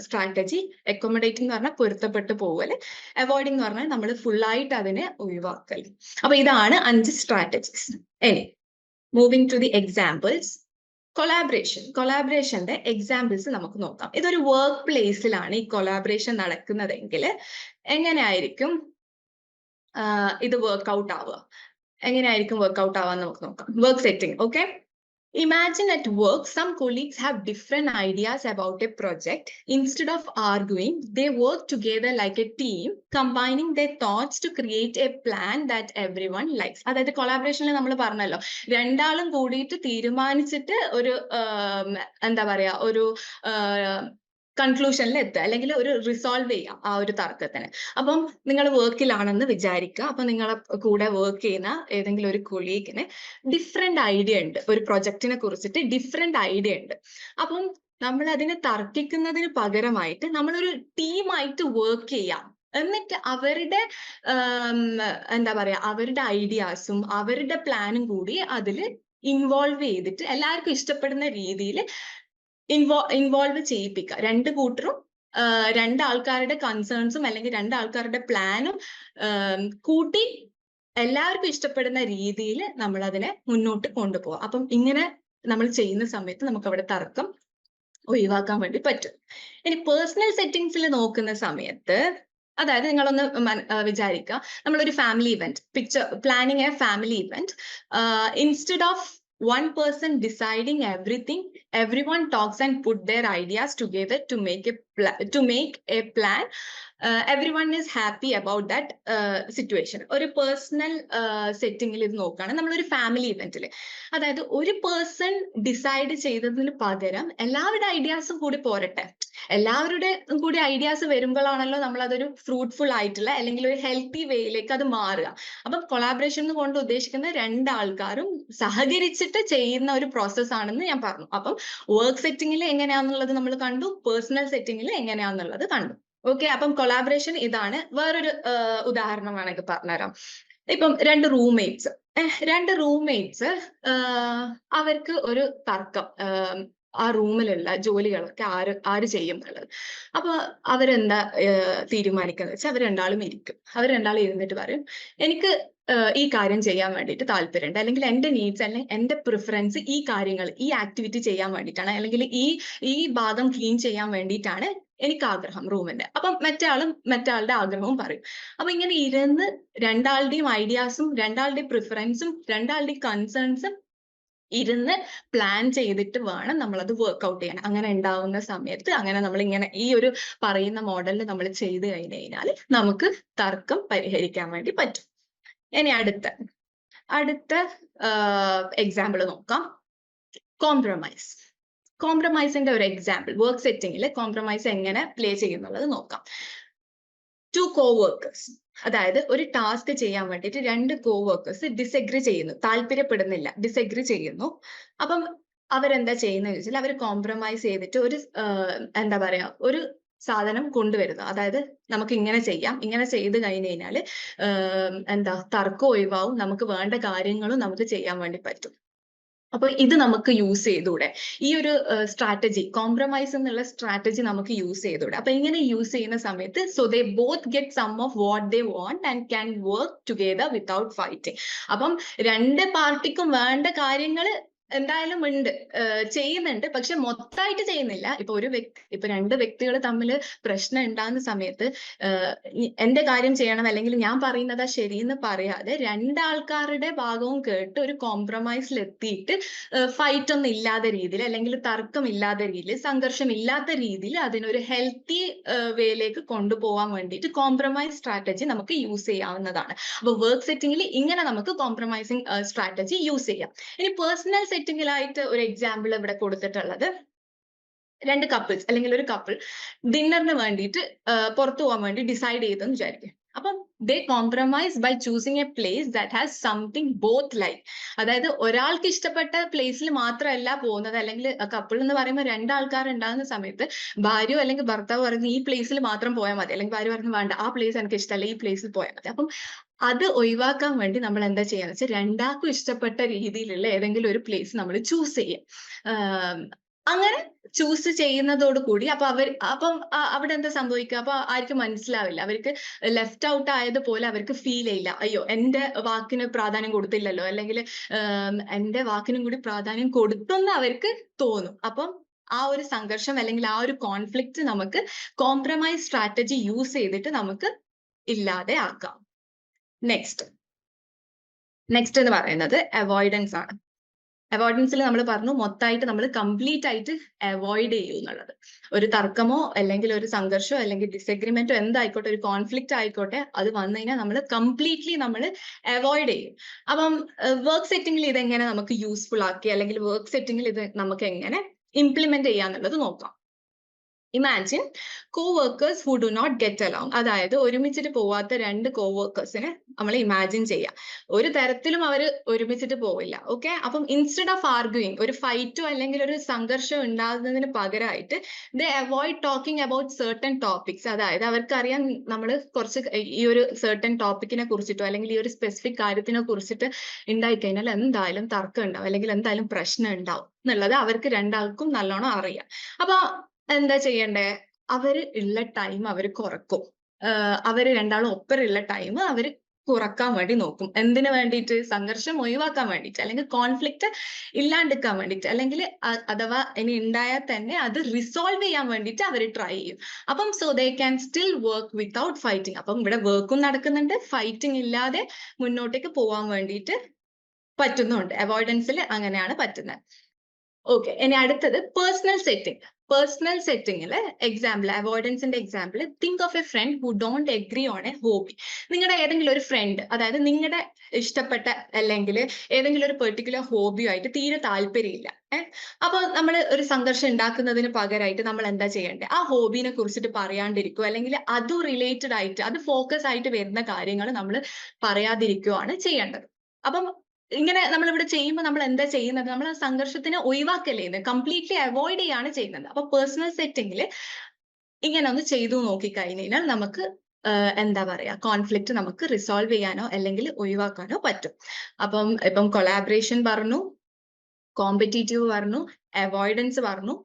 സ്ട്രാറ്റജി. അക്കോമഡേറ്റിംഗ് എന്ന് പറഞ്ഞാൽ പൊരുത്തപ്പെട്ട് പോവല്. അവോയ്ഡിംഗ് എന്ന് പറഞ്ഞാൽ നമ്മൾ ഫുള്ളായിട്ട് അതിനെ ഒഴിവാക്കൽ. അപ്പൊ ഇതാണ് 5 സ്ട്രാറ്റജീസ്. ഇനി മൂവിങ് ടു ദി എക്സാമ്പിൾസ്. കൊളാബറേഷന്റെ എക്സാമ്പിൾസ് നമുക്ക് നോക്കാം. ഇതൊരു വർക്ക് പ്ലേസിലാണ് ഈ കൊളാബറേഷൻ നടക്കുന്നതെങ്കിൽ എങ്ങനെയായിരിക്കും ഇത് വർക്ക്ഔട്ട് ആവുക, എങ്ങനെയായിരിക്കും വർക്ക്ഔട്ട് ആവാന്ന് നമുക്ക് നോക്കാം. Work setting. Okay, imagine at work some colleagues have different ideas about a project. Instead of arguing, they work together like a team, combining their thoughts to create a plan that everyone likes. അതായത് കൊളാബറേഷനിൽ നമ്മൾ പറഞ്ഞല്ലോ, രണ്ടാളും കൂടിയിട്ട് തീരുമാനിച്ചിട്ട് ഒരു എന്താ പറയാ ഒരു കൺക്ലൂഷനിൽ എത്തുക അല്ലെങ്കിൽ ഒരു റിസോൾവ് ചെയ്യുക ആ ഒരു തർക്കത്തിന്. അപ്പം നിങ്ങൾ വർക്കിലാണെന്ന് വിചാരിക്കുക. അപ്പൊ നിങ്ങളെ കൂടെ വർക്ക് ചെയ്യുന്ന ഏതെങ്കിലും ഒരു കൊളീഗിന് ഡിഫറെന്റ് ഐഡിയ ഉണ്ട്, ഒരു പ്രൊജക്റ്റിനെ കുറിച്ചിട്ട് ഡിഫറെന്റ് ഐഡിയ ഉണ്ട്. അപ്പം നമ്മൾ അതിനെ തർക്കിക്കുന്നതിന് പകരമായിട്ട് നമ്മളൊരു ടീമായിട്ട് വർക്ക് ചെയ്യാം. എന്നിട്ട് അവരുടെ എന്താ പറയാ അവരുടെ ഐഡിയാസും അവരുടെ പ്ലാനും കൂടി അതിൽ ഇൻവോൾവ് ചെയ്തിട്ട് എല്ലാവർക്കും ഇഷ്ടപ്പെടുന്ന രീതിയിൽ ഇൻവോൾവ് ചെയ്യിപ്പിക്കുക. രണ്ട് കൂട്ടരും രണ്ടാൾക്കാരുടെ കൺസേൺസും അല്ലെങ്കിൽ രണ്ടാൾക്കാരുടെ പ്ലാനും കൂട്ടി എല്ലാവർക്കും ഇഷ്ടപ്പെടുന്ന രീതിയിൽ നമ്മൾ അതിനെ മുന്നോട്ട് കൊണ്ടുപോകാം. അപ്പം ഇങ്ങനെ നമ്മൾ ചെയ്യുന്ന സമയത്ത് നമുക്ക് അവിടെ തർക്കം ഒഴിവാക്കാൻ വേണ്ടി പറ്റും. ഇനി പേഴ്സണൽ സെറ്റിംഗ്സിൽ നോക്കുന്ന സമയത്ത് അതായത് നിങ്ങളൊന്ന് വിചാരിക്കുക, നമ്മളൊരു family event planning A family event, instead of one person deciding everything, everyone talks and put their ideas together to make a plan. Everyone is happy about that situation. ഒരു പേഴ്സണൽ സെറ്റിംഗിൽ ഇത് നോക്കുകയാണ് നമ്മളൊരു ഫാമിലി ഇവന്റിൽ. അതായത് ഒരു person decide ചെയ്തതിന് പകരം എല്ലാവരുടെ ഐഡിയാസും കൂടി പോരട്ടെ. എല്ലാവരുടെ കൂടി ഐഡിയാസ് വരുമ്പോഴാണല്ലോ നമ്മൾ അതൊരു ഫ്രൂട്ട്ഫുൾ ആയിട്ടുള്ള അല്ലെങ്കിൽ ഒരു ഹെൽത്തി വേയിലേക്ക് അത് മാറുക. അപ്പം കൊളാബറേഷൻ കൊണ്ട് ഉദ്ദേശിക്കുന്ന രണ്ടാൾക്കാരും സഹകരിച്ചിട്ട് ചെയ്യുന്ന ഒരു പ്രോസസ് ആണെന്ന് ഞാൻ പറഞ്ഞു. അപ്പം വർക്ക് സെറ്റിംഗിൽ എങ്ങനെയാണെന്നുള്ളത് നമ്മൾ കണ്ടു, പേഴ്സണൽ സെറ്റിംഗിൽ എങ്ങനെയാണെന്നുള്ളത് കണ്ടു. ഓക്കെ, അപ്പം കൊളാബറേഷൻ ഇതാണ്. വേറൊരു ഉദാഹരണം വേണമെങ്കിൽ പറഞ്ഞുതരാം. ഇപ്പം രണ്ട് റൂംമേറ്റ്സ് അവർക്ക് ഒരു തർക്കം, ആ റൂമിലുള്ള ജോലികളൊക്കെ ആര് ചെയ്യും എന്നുള്ളത്. അപ്പൊ അവരെന്താ തീരുമാനിക്കുന്നത് വെച്ചാൽ അവർ രണ്ടാളും ഇരുന്നിട്ട് പറയും, എനിക്ക് ഈ കാര്യം ചെയ്യാൻ വേണ്ടിയിട്ട് താല്പര്യമുണ്ട്, അല്ലെങ്കിൽ എന്റെ നീഡ്സ് അല്ലെങ്കിൽ എന്റെ പ്രിഫറൻസ് ഈ കാര്യങ്ങൾ ഈ ആക്ടിവിറ്റി ചെയ്യാൻ വേണ്ടിയിട്ടാണ്, അല്ലെങ്കിൽ ഈ ഭാഗം ക്ലീൻ ചെയ്യാൻ വേണ്ടിയിട്ടാണ് എനിക്ക് ആഗ്രഹം റൂമിന്റെ. അപ്പം മറ്റാളുടെ ആഗ്രഹവും പറയും. അപ്പൊ ഇങ്ങനെ ഇരുന്ന് രണ്ടാളുടെയും ഐഡിയാസും രണ്ടാളുടെയും പ്രിഫറൻസും രണ്ടാളുടെയും കൺസേൺസും ഇരുന്ന് പ്ലാൻ ചെയ്തിട്ട് വേണം നമ്മളത് വർക്ക്ഔട്ട് ചെയ്യാൻ. അങ്ങനെ ഉണ്ടാവുന്ന സമയത്ത് അങ്ങനെ നമ്മൾ ഇങ്ങനെ ഈ ഒരു പറയുന്ന മോഡലിൽ നമ്മൾ ചെയ്ത് കഴിഞ്ഞാൽ നമുക്ക് തർക്കം പരിഹരിക്കാൻ വേണ്ടി പറ്റും. ഇനി അടുത്ത എക്സാമ്പിൾ നോക്കാം. കോംപ്രമൈസിന്റെ ഒരു എക്സാമ്പിൾ വർക്ക് സെറ്റിംഗിൽ കോംപ്രമൈസ് എങ്ങനെ പ്ലേ ചെയ്യുന്നുള്ളത് നോക്കാം. 2 co-workers, അതായത് ഒരു ടാസ്ക് ചെയ്യാൻ വേണ്ടിയിട്ട് 2 co-workers ഡിസഗ്രി ചെയ്യുന്നു. അപ്പം അവരെന്താ ചെയ്യുന്നത് വെച്ചാൽ അവർ കോംപ്രമൈസ് ചെയ്തിട്ട് ഒരു എന്താ പറയാ ഒരു സാധനം കൊണ്ടുവരുന്നു. അതായത് നമുക്ക് ഇങ്ങനെ ചെയ്യാം, ഇങ്ങനെ ചെയ്ത് കഴിഞ്ഞാൽ തർക്കം ഒഴിവാവും, നമുക്ക് വേണ്ട കാര്യങ്ങളും നമുക്ക് ചെയ്യാൻ വേണ്ടി പറ്റും. അപ്പൊ ഇത് നമുക്ക് യൂസ് ചെയ്തൂടെ, ഈ ഒരു സ്ട്രാറ്റജി, കോംപ്രമൈസ് എന്നുള്ള സ്ട്രാറ്റജി നമുക്ക് യൂസ് ചെയ്തൂടെ. അപ്പൊ ഇങ്ങനെ യൂസ് ചെയ്യുന്ന സമയത്ത് so they both get some of what they want and can work together without fighting. അപ്പം രണ്ട് പാർട്ടിക്കും വേണ്ട കാര്യങ്ങൾ എന്തായാലും ചെയ്യുന്നുണ്ട്, പക്ഷെ മൊത്തമായിട്ട് ചെയ്യുന്നില്ല. ഇപ്പൊ രണ്ട് വ്യക്തികൾ തമ്മിൽ പ്രശ്നം ഉണ്ടാകുന്ന സമയത്ത് എന്റെ കാര്യം ചെയ്യണം അല്ലെങ്കിൽ ഞാൻ പറയുന്നതാ ശരിയെന്ന് പറയാതെ രണ്ടാൾക്കാരുടെ ഭാഗവും കേട്ട് ഒരു കോംപ്രമൈസിൽ എത്തിയിട്ട് ഫൈറ്റ് ഒന്നും ഇല്ലാത്ത രീതിയിൽ അല്ലെങ്കിൽ തർക്കമില്ലാത്ത രീതിയിൽ സംഘർഷമില്ലാത്ത രീതിയിൽ അതിനൊരു ഹെൽത്തി വേയിലേക്ക് കൊണ്ടുപോകാൻ വേണ്ടിയിട്ട് കോംപ്രമൈസ് സ്ട്രാറ്റജി നമുക്ക് യൂസ് ചെയ്യാവുന്നതാണ്. അപ്പൊ വർക്ക് സെറ്റിംഗിൽ ഇങ്ങനെ നമുക്ക് കോംപ്രമൈസിങ് സ്ട്രാറ്റജി യൂസ് ചെയ്യാം. ഇനി പേഴ്സണൽ സെറ്റിംഗിലായിട്ട് ഒരു എക്സാമ്പിൾ ഇവിടെ കൊടുത്തിട്ടുള്ളത്, 2 കപ്പിൾസ് അല്ലെങ്കിൽ ഒരു കപ്പിൾ ഡിന്നറിന് വേണ്ടിയിട്ട് പുറത്തു പോകാൻ വേണ്ടി ഡിസൈഡ് ചെയ്തെന്ന് വിചാരിക്കും. അപ്പം they compromise by choosing a place that has something both like. അതായത് ഒരാൾക്ക് ഇഷ്ടപ്പെട്ട പ്ലേസിൽ മാത്രമല്ല പോകുന്നത്, അല്ലെങ്കിൽ കപ്പിൾ എന്ന് പറയുമ്പോൾ 2 ആൾക്കാർ ഉണ്ടാകുന്ന സമയത്ത് ഭാര്യയോ അല്ലെങ്കിൽ ഭർത്താവ് പറയുന്നത് ഈ പ്ലേസിൽ മാത്രം പോയാൽ മതി, അല്ലെങ്കിൽ ഭാര്യ പറയുന്നത് വേണ്ട ആ പ്ലേസ് എനിക്ക് ഇഷ്ടമല്ല ഈ പ്ലേസിൽ പോയാൽ മതി. അപ്പം അത് ഒഴിവാക്കാൻ വേണ്ടി നമ്മൾ എന്താ ചെയ്യാന്ന് വെച്ചാൽ രണ്ടാൾക്കും ഇഷ്ടപ്പെട്ട രീതിയിലുള്ള ഏതെങ്കിലും ഒരു പ്ലേസ് നമ്മൾ ചൂസ് ചെയ്യും. അങ്ങനെ ചൂസ് ചെയ്യുന്നതോട് കൂടി അപ്പം അവിടെ എന്താ സംഭവിക്കുക, അപ്പൊ ആർക്കും മനസ്സിലാവില്ല, അവർക്ക് ലെഫ്റ്റ് ഔട്ട് ആയതുപോലെ അവർക്ക് ഫീൽ ചെയ്യില്ല, അയ്യോ എന്റെ വാക്കിന് പ്രാധാന്യം കൊടുത്തില്ലല്ലോ, അല്ലെങ്കിൽ എന്റെ വാക്കിനും കൂടി പ്രാധാന്യം കൊടുത്തെന്ന് അവർക്ക് തോന്നും. അപ്പം ആ ഒരു സംഘർഷം അല്ലെങ്കിൽ ആ ഒരു കോൺഫ്ലിക്റ്റ് നമുക്ക് കോംപ്രമൈസ് സ്ട്രാറ്റജി യൂസ് ചെയ്തിട്ട് നമുക്ക് ഇല്ലാതെ ആക്കാം. നെക്സ്റ്റ് എന്ന് പറയുന്നത് അവോയ്ഡൻസ് ആണ്. അവോയ്ഡൻസിൽ നമ്മൾ പറഞ്ഞു മൊത്തമായിട്ട് നമ്മൾ കംപ്ലീറ്റ് ആയിട്ട് അവോയ്ഡ് ചെയ്യും എന്നുള്ളത്. ഒരു തർക്കമോ അല്ലെങ്കിൽ ഒരു സംഘർഷമോ അല്ലെങ്കിൽ ഡിസഗ്രിമെന്റോ എന്തായിക്കോട്ടെ, ഒരു കോൺഫ്ലിക്റ്റ് ആയിക്കോട്ടെ, അത് വന്നു കഴിഞ്ഞാൽ നമ്മൾ കംപ്ലീറ്റ്ലി നമ്മൾ അവോയ്ഡ് ചെയ്യും. അപ്പം വർക്ക് സെറ്റിംഗിൽ ഇതെങ്ങനെ നമുക്ക് യൂസ്ഫുൾ ആക്കി അല്ലെങ്കിൽ വർക്ക് സെറ്റിംഗിൽ ഇത് നമുക്ക് എങ്ങനെ ഇംപ്ലിമെന്റ് ചെയ്യാന്നുള്ളത് നോക്കാം. Imagine coworkers who do not get along. അതായത് ഒരുമിച്ചിട്ട് പോവാത്ത രണ്ട് കോവർക്കേഴ്സിനെ നമ്മൾ ഇമാജിൻ ചെയ്യാം. ഒരു തരത്തിലും അവർ ഒരുമിച്ചിട്ട് പോവില്ല. ഓക്കെ, അപ്പം ഇൻസ്റ്റെഡ് ഓഫ് ആർഗ്യൂയിങ്, ഒരു ഫൈറ്റോ അല്ലെങ്കിൽ ഒരു സംഘർഷം ഉണ്ടാകുന്നതിന് പകരമായിട്ട് they avoid talking about certain topics. അതായത് അവർക്കറിയാം നമ്മൾ കുറച്ച് ഈ ഒരു സർട്ടൻ ടോപ്പിക്കിനെ കുറിച്ചിട്ടോ അല്ലെങ്കിൽ ഈ ഒരു സ്പെസിഫിക് കാര്യത്തിനെ കുറിച്ചിട്ട് ഉണ്ടായിക്കഴിഞ്ഞാൽ എന്തായാലും തർക്കം ഉണ്ടാവും അല്ലെങ്കിൽ എന്തായാലും പ്രശ്നം ഉണ്ടാവും എന്നുള്ളത് അവർക്ക് രണ്ടാൾക്കും നല്ലോണം അറിയാം. അപ്പൊ എന്താ ചെയ്യണ്ടേ? അവര് ഉള്ള ടൈം അവര് കുറക്കും. അവര് രണ്ടാളും ഒപ്പരുള്ള ടൈം അവര് കുറക്കാൻ വേണ്ടി നോക്കും. എന്തിനു വേണ്ടിയിട്ട്? സംഘർഷം ഒഴിവാക്കാൻ വേണ്ടിയിട്ട്, അല്ലെങ്കിൽ കോൺഫ്ലിക്റ്റ് ഇല്ലാണ്ടിരിക്കാൻ വേണ്ടിയിട്ട്, അല്ലെങ്കിൽ അഥവാ ഇനി ഉണ്ടായാൽ തന്നെ അത് റിസോൾവ് ചെയ്യാൻ വേണ്ടിയിട്ട് അവർ ട്രൈ ചെയ്യും. അപ്പം so they can still work without fighting. അപ്പം ഇവിടെ വർക്കും നടക്കുന്നുണ്ട്, ഫൈറ്റിംഗ് ഇല്ലാതെ മുന്നോട്ടേക്ക് പോവാൻ വേണ്ടിയിട്ട് പറ്റുന്നുണ്ട്. അവോയ്ഡൻസിൽ അങ്ങനെയാണ് പറ്റുന്നത്. ഓക്കെ, ഇനി അടുത്തത് പേഴ്സണൽ സെറ്റിംഗ്. പേഴ്സണൽ സെറ്റിംഗിൽ എക്സാമ്പിൾ, അവോയ്ഡൻസിന്റെ example, think of a friend who don't agree on a hobby. നിങ്ങളുടെ ഏതെങ്കിലും ഒരു ഫ്രണ്ട്, അതായത് നിങ്ങളുടെ ഇഷ്ടപ്പെട്ട അല്ലെങ്കിൽ ഏതെങ്കിലും ഒരു പെർട്ടിക്കുലർ ഹോബിയുമായിട്ട് തീരെ താല്പര്യമില്ല. അപ്പൊ നമ്മൾ ഒരു സംഘർഷം ഉണ്ടാക്കുന്നതിന് പകരമായിട്ട് നമ്മൾ എന്താ ചെയ്യേണ്ടത്? ആ ഹോബിനെ കുറിച്ചിട്ട് പറയാണ്ടിരിക്കുക, അല്ലെങ്കിൽ അത് റിലേറ്റഡ് ആയിട്ട് അത് ഫോക്കസ് ആയിട്ട് വരുന്ന കാര്യങ്ങൾ നമ്മൾ പറയാതിരിക്കുകയാണ് ചെയ്യേണ്ടത്. അപ്പം ഇങ്ങനെ നമ്മൾ ഇവിടെ ചെയ്യുമ്പോൾ നമ്മൾ എന്താ ചെയ്യുന്നത്? നമ്മൾ ആ സംഘർഷത്തിനെ ഒഴിവാക്കല്ലേ ചെയ്യുന്നത്, കംപ്ലീറ്റ്ലി അവോയ്ഡ് ചെയ്യാണ് ചെയ്യുന്നത്. അപ്പൊ പേഴ്സണൽ സെറ്റിംഗിൽ ഇങ്ങനെ ഒന്ന് ചെയ്തു നോക്കിക്കഴിഞ്ഞാൽ നമുക്ക് എന്താ പറയാ, കോൺഫ്ലിക്റ്റ് നമുക്ക് റിസോൾവ് ചെയ്യാനോ അല്ലെങ്കിൽ ഒഴിവാക്കാനോ പറ്റും. അപ്പം ഇപ്പം കൊളാബറേഷൻ പറഞ്ഞു, കോമ്പറ്റീറ്റീവ് പറഞ്ഞു, അവോയ്ഡൻസ് പറഞ്ഞു,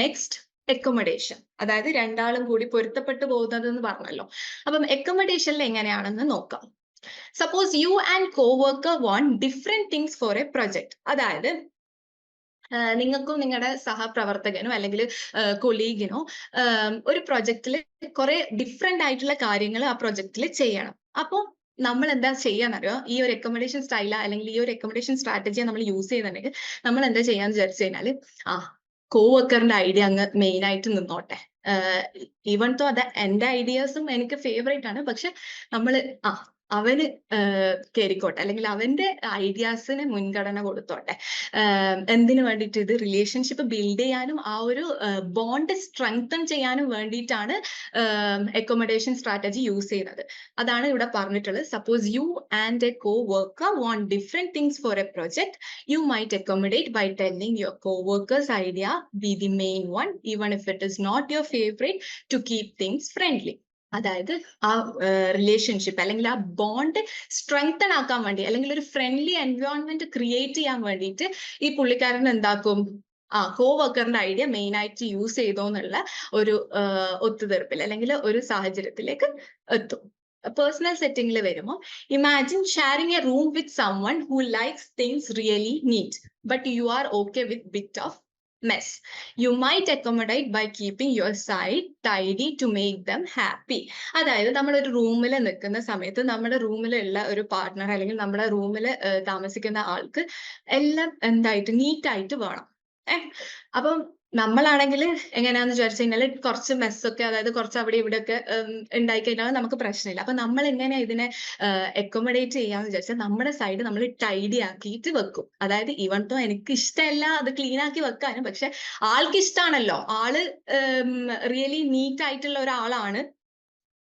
നെക്സ്റ്റ് അക്കോമഡേഷൻ, അതായത് രണ്ടാളും കൂടി പൊരുത്തപ്പെട്ടു പോകുന്നത് എന്ന് പറഞ്ഞല്ലോ. അപ്പം അക്കോമഡേഷനിൽ എങ്ങനെയാണെന്ന് നോക്കാം. Suppose you and co-worker want different things for A project. അതായത് നിങ്ങൾക്കും നിങ്ങളുടെ സഹപ്രവർത്തകനോ അല്ലെങ്കിൽ കൊളീഗിനോ ഒരു പ്രൊജക്റ്റിൽ കുറെ ഡിഫറെന്റ് ആയിട്ടുള്ള കാര്യങ്ങൾ ആ പ്രൊജക്റ്റിൽ ചെയ്യണം. അപ്പോൾ നമ്മൾ എന്താ ചെയ്യാന്നറിയോ? ഈ ഒരു അക്കോമഡേഷൻ സ്റ്റൈല അല്ലെങ്കിൽ ഈ ഒരു അക്കോമഡേഷൻ സ്ട്രാറ്റജിയെ നമ്മൾ യൂസ് ചെയ്യുന്നുണ്ടെങ്കിൽ നമ്മൾ എന്താ ചെയ്യാന്ന് വിചാരിച്ചു കഴിഞ്ഞാൽ, കോവർക്കറിന്റെ ഐഡിയ അങ്ങ് മെയിൻ ആയിട്ട് നിന്നോട്ടെ. ഈവൻ തോ അത് എന്റെ ഐഡിയാസും എനിക്ക് ഫേവറേറ്റ് ആണ്, പക്ഷെ നമ്മള് അവന് കേറിക്കോട്ടെ, അല്ലെങ്കിൽ അവന്റെ ഐഡിയാസിന് മുൻഗണന കൊടുത്തോട്ടെ. എന്തിനു വേണ്ടിയിട്ട്? ഇത് റിലേഷൻഷിപ്പ് ബിൽഡ് ചെയ്യാനും ആ ഒരു ബോണ്ട് സ്ട്രെങ്തൻ ചെയ്യാനും വേണ്ടിയിട്ടാണ് അക്കോമഡേഷൻ സ്ട്രാറ്റജി യൂസ് ചെയ്യുന്നത്. അതാണ് ഇവിടെ പറഞ്ഞിട്ടുള്ളത്. Suppose you and A co-worker want different things for a project, you might accommodate by telling your co-worker's idea be the main one, even if it is not your favorite, to keep things friendly. അതായത് ആ relationship അല്ലെങ്കിൽ ആ bond strengthen ആക്കാൻ വേണ്ടി, അല്ലെങ്കിൽ ഒരു friendly environment create ചെയ്യാൻ വേണ്ടിയിട്ട് ഈ പുള്ളിക്കാരൻ എന്താക്കും? കോവർക്കറിന്റെ ഐഡിയ മെയിൻ ആയിട്ട് യൂസ് ചെയ്തോ എന്നുള്ള ഒരു ഒത്തുതീർപ്പിൽ അല്ലെങ്കിൽ ഒരു സാഹചര്യത്തിലേക്ക് എത്തും. പേഴ്സണൽ സെറ്റിംഗിൽ വരുമ്പോൾ, imagine sharing a room with someone who likes things really neat but you are okay with bit of mess. You might accommodate by keeping your side tidy to make them happy. അതായത് നമ്മൾ ഒരു റൂമിൽ നിൽക്കുന്ന സമയത്ത് നമ്മുടെ റൂമിലുള്ള ഒരു partner അല്ലെങ്കിൽ നമ്മുടെ റൂമിൽ താമസിക്കുന്ന ആൾക്ക് എല്ലാം എന്തായിട്ട് നീറ്റായിട്ട് വേണം. അപ്പം നമ്മളാണെങ്കിൽ എങ്ങനെയാന്ന് വിചാരിച്ചു കഴിഞ്ഞാൽ കുറച്ച് മെസ്സൊക്കെ, അതായത് കുറച്ച് അവിടെ ഇവിടെയൊക്കെ ഉണ്ടായി കഴിഞ്ഞാൽ നമുക്ക് പ്രശ്നമില്ല. അപ്പൊ നമ്മൾ എങ്ങനെ ഇതിനെ അക്കോമഡേറ്റ് ചെയ്യാന്ന് വിചാരിച്ചാൽ നമ്മുടെ സൈഡ് നമ്മൾ ടൈഡി ആക്കിയിട്ട് വെക്കും. അതായത് ഈവൻ തോ എനിക്ക് ഇഷ്ടമല്ല അത് ക്ലീൻ ആക്കി വെക്കാനും, പക്ഷെ ആൾക്ക് ഇഷ്ടമാണല്ലോ, ആള് റിയലി നീറ്റ് ആയിട്ടുള്ള ഒരാളാണ്.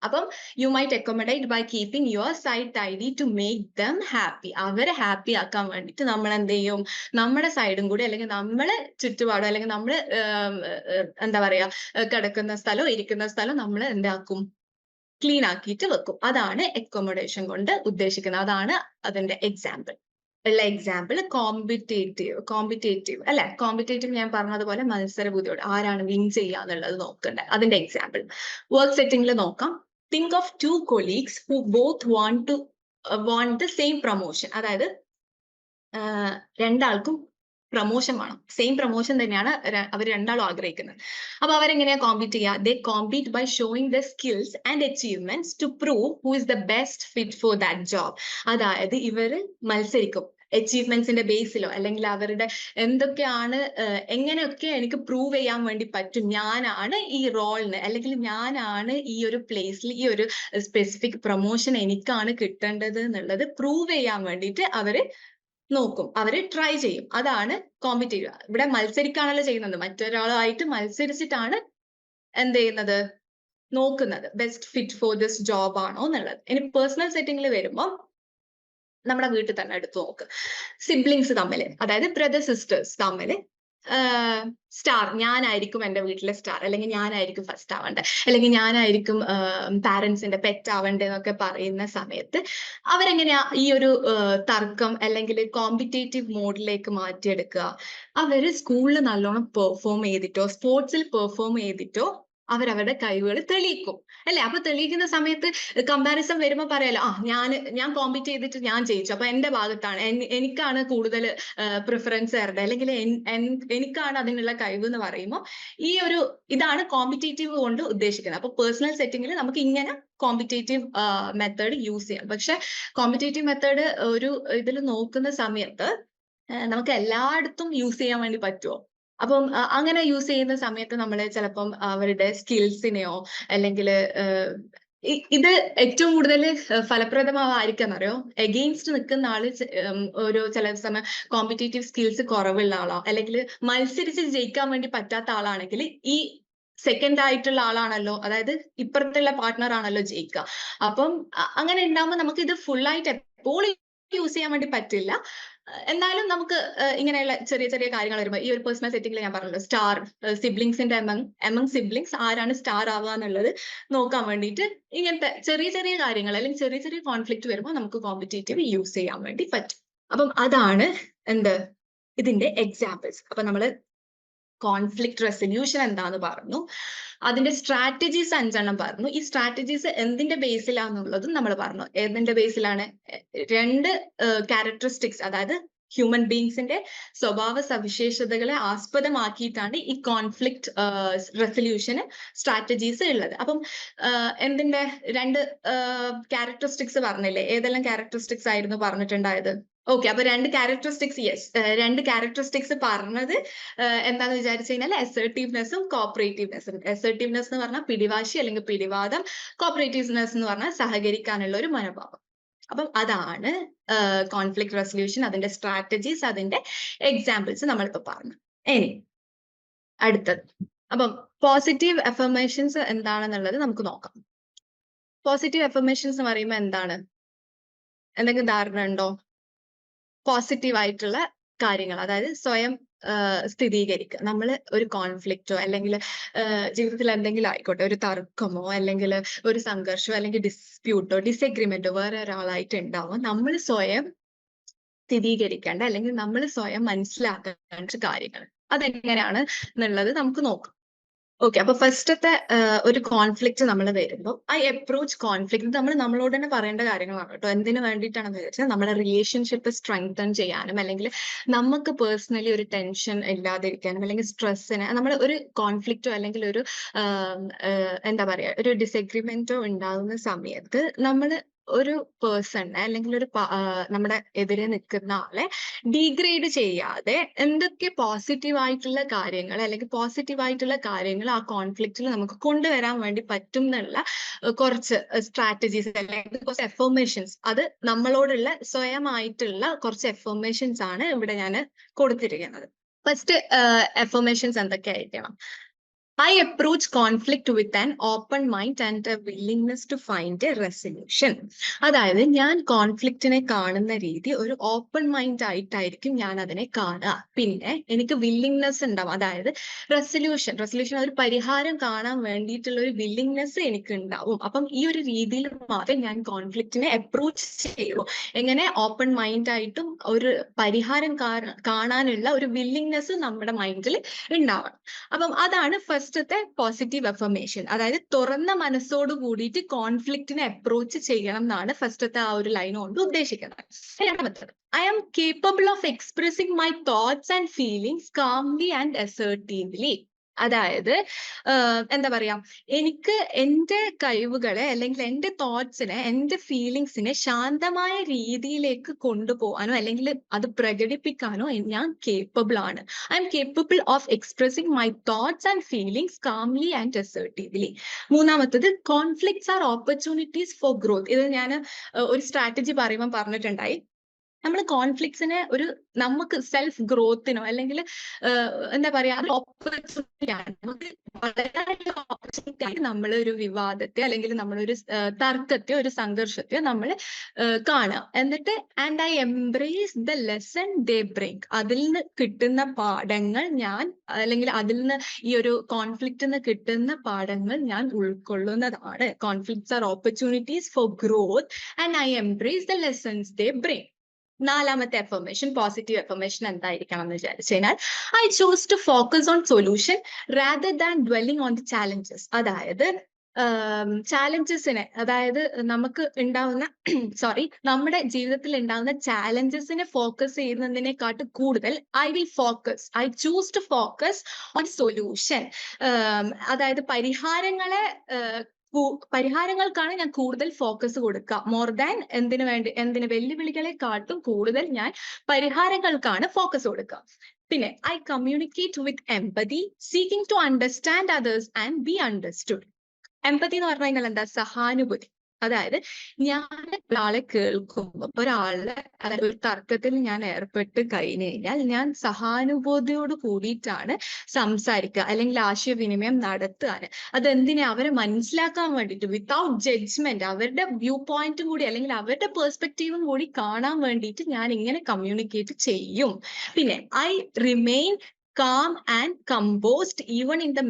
അപ്പം you might accommodate by keeping your side tidy to make them happy. അവരെ ഹാപ്പി ആക്കാൻ വേണ്ടിയിട്ട് നമ്മൾ എന്ത് ചെയ്യും? നമ്മുടെ സൈഡും കൂടി, അല്ലെങ്കിൽ നമ്മളെ ചുറ്റുപാടും, അല്ലെങ്കിൽ നമ്മൾ എന്താ പറയാ, കിടക്കുന്ന സ്ഥലം ഇരിക്കുന്ന സ്ഥലം നമ്മൾ എന്താക്കും? ക്ലീൻ ആക്കിയിട്ട് വെക്കും. അതാണ് അക്കോമഡേഷൻ കൊണ്ട് ഉദ്ദേശിക്കുന്നത്. അതാണ് അതിന്റെ എക്സാമ്പിൾ. ഉള്ള എക്സാമ്പിൾ കോമ്പറ്റേറ്റീവ് അല്ലെ? കോമ്പറ്റേറ്റീവ് ഞാൻ പറഞ്ഞതുപോലെ മത്സരബുദ്ധിയോട് ആരാണ് വിൻ ചെയ്യുക എന്നുള്ളത് നോക്കണ്ടേ. അതിന്റെ എക്സാമ്പിൾ വർക്ക് സെറ്റിംഗിൽ നോക്കാം. Think of 2 colleagues who both want the same promotion. അതായത് രണ്ടാൾക്കും പ്രൊമോഷൻ വേണം, സെയിം പ്രൊമോഷൻ തന്നെയാണ് അവർ രണ്ടാളും ആഗ്രഹിക്കുന്നത്. അപ്പൊ അവരെങ്ങനെയാ കോമ്പീറ്റ് ചെയ്യുക? They compete by showing the skills and achievements to prove who is the best fit for that job. അതായത് ഇവര് മത്സരിക്കും അച്ചീവ്മെന്റ്സിന്റെ ബേസിലോ, അല്ലെങ്കിൽ അവരുടെ എന്തൊക്കെയാണ്, എങ്ങനെയൊക്കെ എനിക്ക് പ്രൂവ് ചെയ്യാൻ വേണ്ടി പറ്റും, ഞാനാണ് ഈ റോളിന്, അല്ലെങ്കിൽ ഞാനാണ് ഈ ഒരു പ്ലേസിൽ ഈ ഒരു സ്പെസിഫിക് പ്രൊമോഷൻ എനിക്കാണ് കിട്ടേണ്ടത് എന്നുള്ളത് പ്രൂവ് ചെയ്യാൻ വേണ്ടിയിട്ട് അവര് നോക്കും, അവര് ട്രൈ ചെയ്യും. അതാണ് കോമ്പറ്റീവ്. ഇവിടെ മത്സരിക്കാണല്ലോ ചെയ്യുന്നത്, മറ്റൊരാളായിട്ട് മത്സരിച്ചിട്ടാണ് എന്ത് ചെയ്യുന്നത്, നോക്കുന്നത് best fit for this job ആണോ എന്നുള്ളത്. ഇനി പേഴ്സണൽ സെറ്റിംഗിൽ വരുമ്പോൾ നമ്മുടെ വീട്ടിൽ തന്നെ എടുത്തു നോക്ക്. സിബ്ലിങ്സ് തമ്മിൽ, അതായത് ബ്രദർ സിസ്റ്റേഴ്സ് തമ്മിൽ സ്റ്റാർ, ഞാനായിരിക്കും എൻ്റെ വീട്ടിലെ സ്റ്റാർ, അല്ലെങ്കിൽ ഞാനായിരിക്കും ഫസ്റ്റ് ആവണ്ടേ, അല്ലെങ്കിൽ ഞാനായിരിക്കും പാരന്റ്സിന്റെ പെറ്റ് ആവണ്ടേ എന്നൊക്കെ പറയുന്ന സമയത്ത് അവരെങ്ങനെയാ ഈ ഒരു തർക്കം അല്ലെങ്കിൽ കോമ്പറ്റേറ്റീവ് മോഡിലേക്ക് മാറ്റിയെടുക്കുക? അവര് സ്കൂളിൽ നല്ലോണം പെർഫോം ചെയ്തിട്ടോ സ്പോർട്സിൽ പെർഫോം ചെയ്തിട്ടോ അവരവരുടെ കഴിവുകൾ തെളിയിക്കും അല്ലെ? അപ്പൊ തെളിയിക്കുന്ന സമയത്ത് കമ്പാരിസൺ വരുമ്പോൾ പറയാലോ, ഞാൻ കോമ്പീറ്റ് ചെയ്തിട്ട് ഞാൻ ജയിച്ചു, അപ്പൊ എന്റെ ഭാഗത്താണ്, എനിക്കാണ് കൂടുതൽ പ്രിഫറൻസ് തരേണ്ടത്, അല്ലെങ്കിൽ എനിക്കാണ് അതിനുള്ള കഴിവ് എന്ന് പറയുമ്പോൾ ഈ ഒരു ഇതാണ് കോമ്പറ്റേറ്റീവ് കൊണ്ട് ഉദ്ദേശിക്കുന്നത്. അപ്പൊ പേഴ്സണൽ സെറ്റിംഗിൽ നമുക്ക് ഇങ്ങനെ കോമ്പറ്റേറ്റീവ് മെത്തേഡ് യൂസ് ചെയ്യാം. പക്ഷെ കോമ്പറ്റേറ്റീവ് മെത്തേഡ് ഒരു ഇതിൽ നോക്കുന്ന സമയത്ത് നമുക്ക് എല്ലായിടത്തും യൂസ് ചെയ്യാൻ വേണ്ടി പറ്റുമോ? അപ്പം അങ്ങനെ യൂസ് ചെയ്യുന്ന സമയത്ത് നമ്മൾ ചിലപ്പം അവരുടെ സ്കിൽസിനെയോ അല്ലെങ്കിൽ ഇത് ഏറ്റവും കൂടുതൽ ഫലപ്രദമായിരിക്കും അറിയോ, എഗെയിൻസ്റ്റ് നിൽക്കുന്ന ആള് ഒരു ചില സമയം കോമ്പറ്റേറ്റീവ് സ്കിൽസ് കുറവുള്ള ആളോ അല്ലെങ്കിൽ മത്സരിച്ച് ജയിക്കാൻ വേണ്ടി പറ്റാത്ത ആളാണെങ്കിൽ ഈ സെക്കൻഡ് ആയിട്ടുള്ള ആളാണല്ലോ, അതായത് ഇപ്പുറത്തുള്ള പാർട്ട്ണർ ആണല്ലോ ജയിക്കുക. അപ്പം അങ്ങനെ ഉണ്ടാകുമ്പോൾ നമുക്ക് ഇത് ഫുൾ ആയിട്ട് എപ്പോഴും യൂസ് ചെയ്യാൻ വേണ്ടി പറ്റില്ല. എന്നാലും നമുക്ക് ഇങ്ങനെയുള്ള ചെറിയ ചെറിയ കാര്യങ്ങൾ വരുമ്പോൾ ഈ ഒരു പേഴ്സണൽ സെറ്റിംഗിൽ ഞാൻ പറഞ്ഞല്ലോ, സ്റ്റാർ സിബ്ലിങ്സിന്റെ എമംഗ് സിബ്ലിങ്സ് ആരാണ് സ്റ്റാർ ആവുക എന്നുള്ളത് നോക്കാൻ വേണ്ടിയിട്ട് ഇങ്ങനത്തെ ചെറിയ ചെറിയ കാര്യങ്ങൾ അല്ലെങ്കിൽ ചെറിയ ചെറിയ കോൺഫ്ലിക്റ്റ് വരുമ്പോൾ നമുക്ക് കോമ്പറ്റേറ്റീവ് യൂസ് ചെയ്യാൻ വേണ്ടി പറ്റും. അപ്പം അതാണ് ഇതിന്റെ എക്സാമ്പിൾസ്. അപ്പൊ നമ്മള് കോൺഫ്ലിക്റ്റ് റെസൊല്യൂഷൻ എന്താന്ന് പറഞ്ഞു, അതിന്റെ സ്ട്രാറ്റജീസ് 5 പറഞ്ഞു. ഈ സ്ട്രാറ്റജീസ് എന്തിന്റെ ബേസിലാന്നുള്ളതും നമ്മൾ പറഞ്ഞു. ഏതിന്റെ ബേസിലാണ്? 2 ക്യാരക്ടറിസ്റ്റിക്സ്, അതായത് ഹ്യൂമൻ ബീങ്സിന്റെ സ്വഭാവ സവിശേഷതകളെ ആസ്പദമാക്കിയിട്ടാണ് ഈ കോൺഫ്ലിക്റ്റ് റെസൊല്യൂഷന് സ്ട്രാറ്റജീസ് ഉള്ളത്. അപ്പം എന്തിന്റെ 2 ക്യാരക്ടറിസ്റ്റിക്സ് പറഞ്ഞില്ലേ? ഏതെല്ലാം ക്യാരക്ടറിസ്റ്റിക്സ് ആയിരുന്നു പറഞ്ഞിട്ടുണ്ടായത്? ഓക്കെ, അപ്പൊ 2 ക്യാരക്ടറിസ്റ്റിക്സ്, യെസ്, 2 ക്യാരക്ടറിസ്റ്റിക്സ് പറഞ്ഞത് എന്താന്ന് വിചാരിച്ചു കഴിഞ്ഞാൽ അസർട്ടീവ്നെസ്സും കോപ്പറേറ്റീവ്നെസ്സും. അസർട്ടീവ്നെസ് എന്ന് പറഞ്ഞാൽ പിടിവാശി അല്ലെങ്കിൽ പിടിവാദം, കോപ്പറേറ്റീവ്നെസ് എന്ന് പറഞ്ഞാൽ സഹകരിക്കാനുള്ള ഒരു മനോഭാവം. അപ്പം അതാണ് കോൺഫ്ലിക്റ്റ് റെസൊല്യൂഷൻ, അതിന്റെ സ്ട്രാറ്റജീസ്, അതിന്റെ എക്സാമ്പിൾസ് നമ്മളിപ്പോ പറഞ്ഞു. ഇനി അടുത്തത്, അപ്പം പോസിറ്റീവ് അഫർമേഷൻസ് എന്താണെന്നുള്ളത് നമുക്ക് നോക്കാം. പോസിറ്റീവ് അഫർമേഷൻസ് എന്ന് പറയുമ്പോൾ എന്താണ്? എന്തെങ്കിലും ധാരണ ഉണ്ടോ? പോസിറ്റീവ് ആയിട്ടുള്ള കാര്യങ്ങൾ, അതായത് സ്വയം സ്ഥിരീകരിക്കുക. നമ്മൾ ഒരു കോൺഫ്ലിക്റ്റോ അല്ലെങ്കിൽ ജീവിതത്തിൽ എന്തെങ്കിലും ആയിക്കോട്ടെ, ഒരു തർക്കമോ അല്ലെങ്കിൽ ഒരു സംഘർഷമോ അല്ലെങ്കിൽ ഡിസ്പ്യൂട്ടോ ഡിസഗ്രിമെന്റോ വേറെ ഒരാളായിട്ട് ഉണ്ടാവും, നമ്മൾ സ്വയം സ്ഥിരീകരിക്കേണ്ട അല്ലെങ്കിൽ നമ്മൾ സ്വയം മനസ്സിലാക്കേണ്ട കാര്യങ്ങൾ അതെങ്ങനെയാണ് എന്നുള്ളത് നമുക്ക് നോക്കാം. ഓക്കെ, അപ്പൊ ഫസ്റ്റത്തെ ഒരു കോൺഫ്ലിക്റ്റ് നമ്മൾ വരുമ്പോൾ ഐ അപ്രോച്ച് കോൺഫ്ലിക്റ്റ് നമ്മൾ നമ്മളോട് തന്നെ പറയേണ്ട കാര്യങ്ങളാണ് കേട്ടോ. എന്തിനു വേണ്ടിയിട്ടാണെന്ന് വെച്ചാൽ നമ്മുടെ റിലേഷൻഷിപ്പ് സ്ട്രെങ്തൻ ചെയ്യാനും അല്ലെങ്കിൽ നമുക്ക് പേഴ്സണലി ഒരു ടെൻഷൻ ഇല്ലാതിരിക്കാനും അല്ലെങ്കിൽ സ്ട്രെസ്സിന് നമ്മൾ ഒരു കോൺഫ്ലിക്റ്റോ അല്ലെങ്കിൽ ഒരു എന്താ പറയാ ഒരു ഡിസഗ്രിമെന്റോ ഉണ്ടാകുന്ന സമയത്ത് നമ്മൾ ഒരു പേഴ്സണിനെ അല്ലെങ്കിൽ ഒരു നമ്മുടെ എതിരെ നിൽക്കുന്ന ആളെ ഡീഗ്രേഡ് ചെയ്യാതെ എന്തൊക്കെ പോസിറ്റീവ് ആയിട്ടുള്ള കാര്യങ്ങൾ അല്ലെങ്കിൽ പോസിറ്റീവ് ആയിട്ടുള്ള കാര്യങ്ങൾ ആ കോൺഫ്ലിക്റ്റിൽ നമുക്ക് കൊണ്ടുവരാൻ വേണ്ടി പറ്റും എന്നുള്ള കുറച്ച് സ്ട്രാറ്റജീസ് അല്ലെങ്കിൽ കുറച്ച് എഫർമേഷൻസ്, അത് നമ്മളോടുള്ള സ്വയമായിട്ടുള്ള കുറച്ച് എഫർമേഷൻസ് ആണ് ഇവിടെ ഞാൻ കൊടുത്തിരിക്കുന്നത്. ഫസ്റ്റ് എഫർമേഷൻസ് എന്തൊക്കെയായിരിക്കണം? I approach conflict with an open mind and a willingness to find a resolution. അതായത് ഞാൻ കോൺഫ്ലിക്റ്റിനെ കാണുന്ന രീതി ഒരു ഓപ്പൺ മൈൻഡ് ആയിട്ടായിരിക്കും ഞാൻ അതിനെ കാണുക. പിന്നെ എനിക്ക് വില്ലിങ്നെസ് ഉണ്ടാവും, അതായത് റെസൊല്യൂഷൻ ഒരു പരിഹാരം കാണാൻ വേണ്ടിയിട്ടുള്ള ഒരു വില്ലിങ്നെസ് എനിക്ക് ഉണ്ടാവും. അപ്പം ഈ ഒരു രീതിയിൽ മാത്രമേ ഞാൻ കോൺഫ്ലിക്റ്റിനെ അപ്രോച്ച് ചെയ്യൂ. എങ്ങനെ? ഓപ്പൺ മൈൻഡ് ആയിട്ടും ഒരു പരിഹാരം കാണാനുള്ള ഒരു വില്ലിങ്നെസ് നമ്മുടെ മൈൻഡിൽ ഉണ്ടാവണം. അപ്പം അതാണ് ഫസ്റ്റത്തെ പോസിറ്റീവ് അഫർമേഷൻ, അതായത് തുറന്ന മനസ്സോട് കൂടിയിട്ട് കോൺഫ്ലിക്റ്റിനെ അപ്രോച്ച് ചെയ്യണം എന്നാണ് ഫസ്റ്റത്തെ ആ ഒരു ലൈൻ കൊണ്ട് ഉദ്ദേശിക്കുന്നത്. രണ്ടാമത്തത്, I am capable of expressing my thoughts and feelings calmly and assertively. അതായത് എന്താ പറയാ, എനിക്ക് എൻ്റെ കഴിവുകളെ അല്ലെങ്കിൽ എൻ്റെ തോട്ട്സിനെ എൻ്റെ ഫീലിങ്സിനെ ശാന്തമായ രീതിയിലേക്ക് കൊണ്ടുപോകാനോ അല്ലെങ്കിൽ അത് പ്രകടിപ്പിക്കാനോ ഞാൻ കേപ്പബിൾ ആണ്. I am capable of expressing my thoughts and feelings calmly and assertively. മൂന്നാമത്തത്, conflicts are opportunities for growth. ഇത് ഞാൻ ഒരു സ്ട്രാറ്റജി പറയുമ്പോൾ പറഞ്ഞിട്ടുണ്ടായി. നമ്മൾ കോൺഫ്ലിക്ട്സിനെ ഒരു നമുക്ക് സെൽഫ് ഗ്രോത്തിനോ അല്ലെങ്കിൽ എന്താ പറയാ ഓപ്പർച്യൂണിറ്റിയാണ് നമുക്ക് വളരാനുള്ള ഓപ്പർച്യൂണിറ്റി ആയി നമ്മൾ ഒരു വിവാദത്തെ അല്ലെങ്കിൽ നമ്മളൊരു തർക്കത്തെ ഒരു സംഘർഷത്തെ നമ്മൾ കാണുക. എന്നിട്ട് and I embrace the lesson they bring. അതിൽ നിന്ന് കിട്ടുന്ന പാഠങ്ങൾ ഞാൻ അല്ലെങ്കിൽ അതിൽ നിന്ന് ഈ ഒരു കോൺഫ്ലിക്റ്റിൽ നിന്ന് കിട്ടുന്ന പാഠങ്ങൾ ഞാൻ ഉൾക്കൊള്ളുന്നതാണ്. Conflicts are opportunities for growth and I embrace the lessons they bring. നാലാമത്തെ അഫർമേഷൻ, പോസിറ്റീവ് അഫർമേഷൻ എന്തായിരിക്കണം എന്ന് വിചാരിച്ചു കഴിഞ്ഞാൽ I choose to focus on solution rather than dwelling on the challenges. അതായത് ചാലഞ്ചസിനെ, അതായത് നമുക്ക് ഉണ്ടാവുന്ന നമ്മുടെ ജീവിതത്തിൽ ഉണ്ടാവുന്ന ചാലഞ്ചസിനെ ഫോക്കസ് ചെയ്യുന്നതിനെക്കാട്ട് കൂടുതൽ I choose to focus on solution. അതായത് പരിഹാരങ്ങൾക്കാണ് ഞാൻ കൂടുതൽ ഫോക്കസ് കൊടുക്കുക. മോർ ദാൻ എന്തിനു വെല്ലുവിളികളെക്കാട്ടും കൂടുതൽ ഞാൻ പരിഹാരങ്ങൾക്കാണ് ഫോക്കസ് കൊടുക്കുക. പിന്നെ I communicate with empathy, seeking to understand others and be understood. Empathy എന്ന് പറഞ്ഞു കഴിഞ്ഞാൽ എന്താ? സഹാനുഭൂതി. അതായത് ഞാൻ ഒരാളെ കേൾക്കുമ്പോൾ, അതായത് ഒരു തർക്കത്തിൽ ഞാൻ ഏർപ്പെട്ട് കഴിഞ്ഞു കഴിഞ്ഞാൽ ഞാൻ സഹാനുഭൂതിയോട് കൂടിയിട്ടാണ് സംസാരിക്കുക അല്ലെങ്കിൽ ആശയവിനിമയം നടത്തുകയാണ്. അതെന്തിനാ? അവരെ മനസ്സിലാക്കാൻ വേണ്ടിയിട്ട്, വിത്തൗട്ട് ജഡ്ജ്മെന്റ്, അവരുടെ വ്യൂ പോയിന്റും കൂടി അല്ലെങ്കിൽ അവരുടെ പെർസ്പെക്റ്റീവും കൂടി കാണാൻ വേണ്ടിയിട്ട് ഞാൻ ഇങ്ങനെ കമ്മ്യൂണിക്കേറ്റ് ചെയ്യും. പിന്നെ I remain calm and composed even in the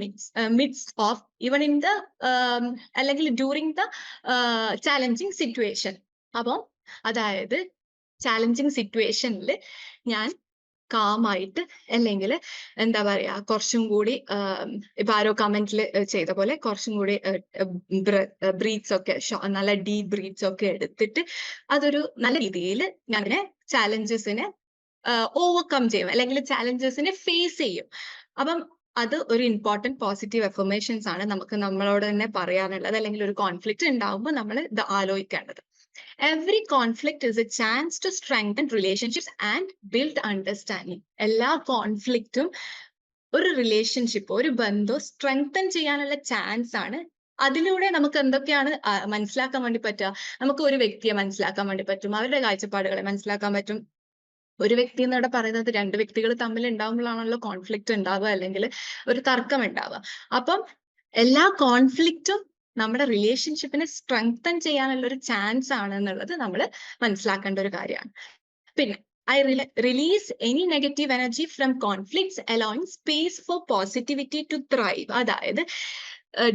അല്ലെങ്കിൽ ഡ്യൂറിങ് ദ ചാലഞ്ചിങ് സിറ്റുവേഷൻ. അപ്പം അതായത് ചാലഞ്ചിങ് സിറ്റുവേഷനിൽ ഞാൻ കാമായിട്ട് അല്ലെങ്കിൽ എന്താ പറയാ കുറച്ചും കൂടി ഇപ്പൊ ആരോ കമന്റിൽ ചെയ്ത പോലെ കുറച്ചും കൂടി ബ്രീത്ത്സ് ഒക്കെ നല്ല ഡീപ് ബ്രീത്ത്സ് ഒക്കെ എടുത്തിട്ട് അതൊരു നല്ല രീതിയിൽ ഞാൻ ചാലഞ്ചസിനെ ഓവർകം ചെയ്യും അല്ലെങ്കിൽ ചാലഞ്ചസിനെ ഫേസ് ചെയ്യും. അപ്പം അത് ഒരു ഇമ്പോർട്ടന്റ് പോസിറ്റീവ് അഫർമേഷൻസ് ആണ് നമുക്ക് നമ്മളോട് തന്നെ പറയാനുള്ളത്. അല്ലെങ്കിൽ ഒരു കോൺഫ്ലിക്റ്റ് ഉണ്ടാവുമ്പോൾ നമ്മൾ ഇത് ആലോചിക്കേണ്ടത്. Every conflict is a chance to strengthen relationships and build understanding. എല്ലാ കോൺഫ്ലിക്റ്റും ഒരു റിലേഷൻഷിപ്പ്, ഒരു ബന്ധം സ്ട്രെങ്തൻ ചെയ്യാനുള്ള ചാൻസ് ആണ്. അതിലൂടെ നമുക്ക് എന്തൊക്കെയാണ് മനസ്സിലാക്കാൻ വേണ്ടി പറ്റുക? നമുക്ക് ഒരു വ്യക്തിയെ മനസ്സിലാക്കാൻ വേണ്ടി പറ്റും, അവരുടെ കാഴ്ചപ്പാടുകളെ മനസ്സിലാക്കാൻ പറ്റും. ഒരു വ്യക്തി എന്നിവിടെ പറയുന്നത് രണ്ട് വ്യക്തികൾ തമ്മിൽ ഉണ്ടാകുമ്പോഴാണല്ലോ കോൺഫ്ലിക്റ്റ് ഉണ്ടാവുക അല്ലെങ്കിൽ ഒരു തർക്കം ഉണ്ടാവുക. അപ്പം എല്ലാ കോൺഫ്ലിക്റ്റും നമ്മുടെ റിലേഷൻഷിപ്പിനെ സ്ട്രെങ്തൻ ചെയ്യാനുള്ള ഒരു ചാൻസ് ആണ് എന്നുള്ളത് നമ്മൾ മനസ്സിലാക്കേണ്ട ഒരു കാര്യമാണ്. പിന്നെ I release any negative energy from conflicts allowing space for positivity to thrive. അതായത്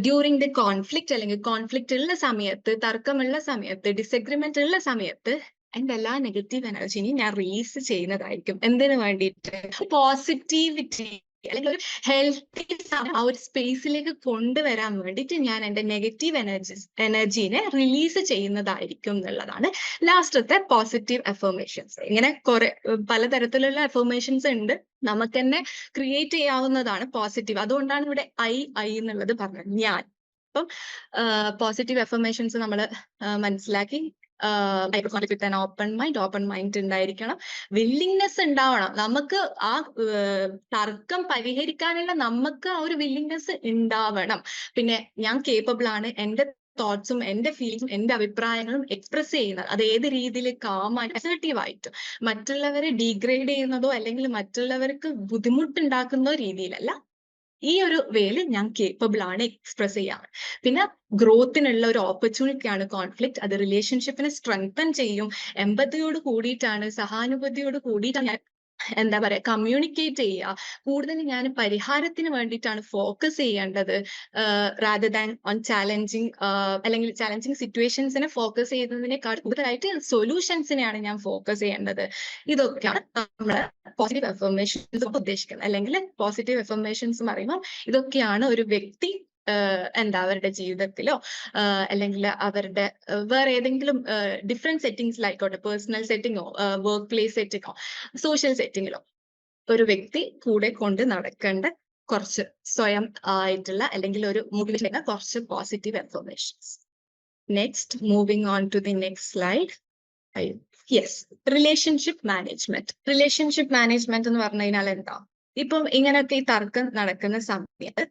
ഡ്യൂറിങ് ദി കോൺഫ്ലിക്റ്റ് അല്ലെങ്കിൽ കോൺഫ്ലിക്റ്റ് ഉള്ള സമയത്ത്, തർക്കമുള്ള സമയത്ത്, ഡിസഗ്രിമെന്റ് ഉള്ള സമയത്ത് എന്റെ എല്ലാ നെഗറ്റീവ് എനർജിനെയും ഞാൻ റിലീസ് ചെയ്യുന്നതായിരിക്കും. എന്തിനു വേണ്ടിയിട്ട്? പോസിറ്റിവിറ്റി അല്ലെങ്കിൽ ഒരു ഹെൽത്തി ആ ഒരു സ്പേസിലേക്ക് കൊണ്ടുവരാൻ വേണ്ടിയിട്ട് ഞാൻ എന്റെ നെഗറ്റീവ് എനർജീനെ റിലീസ് ചെയ്യുന്നതായിരിക്കും എന്നുള്ളതാണ് ലാസ്റ്റത്തെ പോസിറ്റീവ് അഫർമേഷൻസ്. ഇങ്ങനെ പലതരത്തിലുള്ള അഫർമേഷൻസ് ഉണ്ട്, നമുക്ക് തന്നെ ക്രിയേറ്റ് ചെയ്യാവുന്നതാണ് പോസിറ്റീവ്. അതുകൊണ്ടാണ് ഇവിടെ ഐ എന്നുള്ളത് പറഞ്ഞത്, ഞാൻ. അപ്പം പോസിറ്റീവ് അഫർമേഷൻസ് നമ്മൾ മനസ്സിലാക്കി. വിത്ത് ഓപ്പൺ മൈൻഡ് ഉണ്ടായിരിക്കണം, വില്ലിങ്നെസ് ഉണ്ടാവണം. നമുക്ക് ആ തർക്കം പരിഹരിക്കാനുള്ള നമുക്ക് ആ ഒരു വില്ലിങ്നെസ് ഉണ്ടാവണം. പിന്നെ ഞാൻ കേപ്പബിൾ ആണ്, എന്റെ തോട്ട്സും എന്റെ ഫീലിംഗ്സും എന്റെ അഭിപ്രായങ്ങളും എക്സ്പ്രസ് ചെയ്യുന്നത് അത് ഏത് രീതിയിൽ കാമായിട്ട് അസർട്ടീവ് ആയിട്ട്, മറ്റുള്ളവരെ ഡീഗ്രേഡ് ചെയ്യുന്നതോ അല്ലെങ്കിൽ മറ്റുള്ളവർക്ക് ബുദ്ധിമുട്ടുണ്ടാക്കുന്നതോ രീതിയിലല്ല, ഈ ഒരു വേയിൽ ഞാൻ കേപ്പബിൾ ആണ് എക്സ്പ്രസ് ചെയ്യാൻ. പിന്നെ ഗ്രോത്തിനുള്ള ഒരു ഓപ്പർച്യൂണിറ്റിയാണ് കോൺഫ്ലിക്റ്റ്. അത് റിലേഷൻഷിപ്പിനെ സ്ട്രെങ്തൻ ചെയ്യും. എമ്പതിയോട് കൂടിയിട്ടാണ്, സഹാനുഭൂതിയോട് കൂടിയിട്ടാണ് ഞാൻ എന്താ പറയാ കമ്മ്യൂണിക്കേറ്റ് ചെയ്യുക. കൂടുതൽ ഞാൻ പരിഹാരത്തിന് വേണ്ടിയിട്ടാണ് ഫോക്കസ് ചെയ്യേണ്ടത് റാദർ ദാൻ ഓൺ ചാലഞ്ചിങ് അല്ലെങ്കിൽ ചാലഞ്ചിങ് സിറ്റുവേഷൻസിനെ ഫോക്കസ് ചെയ്യുന്നതിനേക്കാൾ കൂടുതലായിട്ട് സൊല്യൂഷൻസിനെയാണ് ഞാൻ ഫോക്കസ് ചെയ്യേണ്ടത്. ഇതൊക്കെയാണ് നമ്മൾ പോസിറ്റീവ് അഫർമേഷൻസ് ഉദ്ദേശിക്കുന്നത്. അല്ലെങ്കിൽ പോസിറ്റീവ് അഫർമേഷൻസ് പറയുമ്പോൾ ഇതൊക്കെയാണ് ഒരു വ്യക്തി അവരുടെ ജീവിതത്തിലോ അല്ലെങ്കിൽ അവരുടെ വേറെ ഏതെങ്കിലും ഡിഫറെന്റ് സെറ്റിംഗ്സിലായിക്കോട്ടെ, പേഴ്സണൽ സെറ്റിങ്ങോ വർക്ക് പ്ലേസ് സെറ്റിങ്ങോ സോഷ്യൽ സെറ്റിങ്ങിലോ ഒരു വ്യക്തി കൂടെ കൊണ്ട് നടക്കേണ്ട കുറച്ച് സ്വയം ആയിട്ടുള്ള അല്ലെങ്കിൽ ഒരു മൂവിലേക്ക് കുറച്ച് positive affirmations. Next, moving on to the next slide. Yes, relationship management. Relationship management എന്ന് പറഞ്ഞു കഴിഞ്ഞാൽ എന്താ? ഇപ്പം ഇങ്ങനെയൊക്കെ ഈ തർക്കം നടക്കുന്ന സമയത്ത്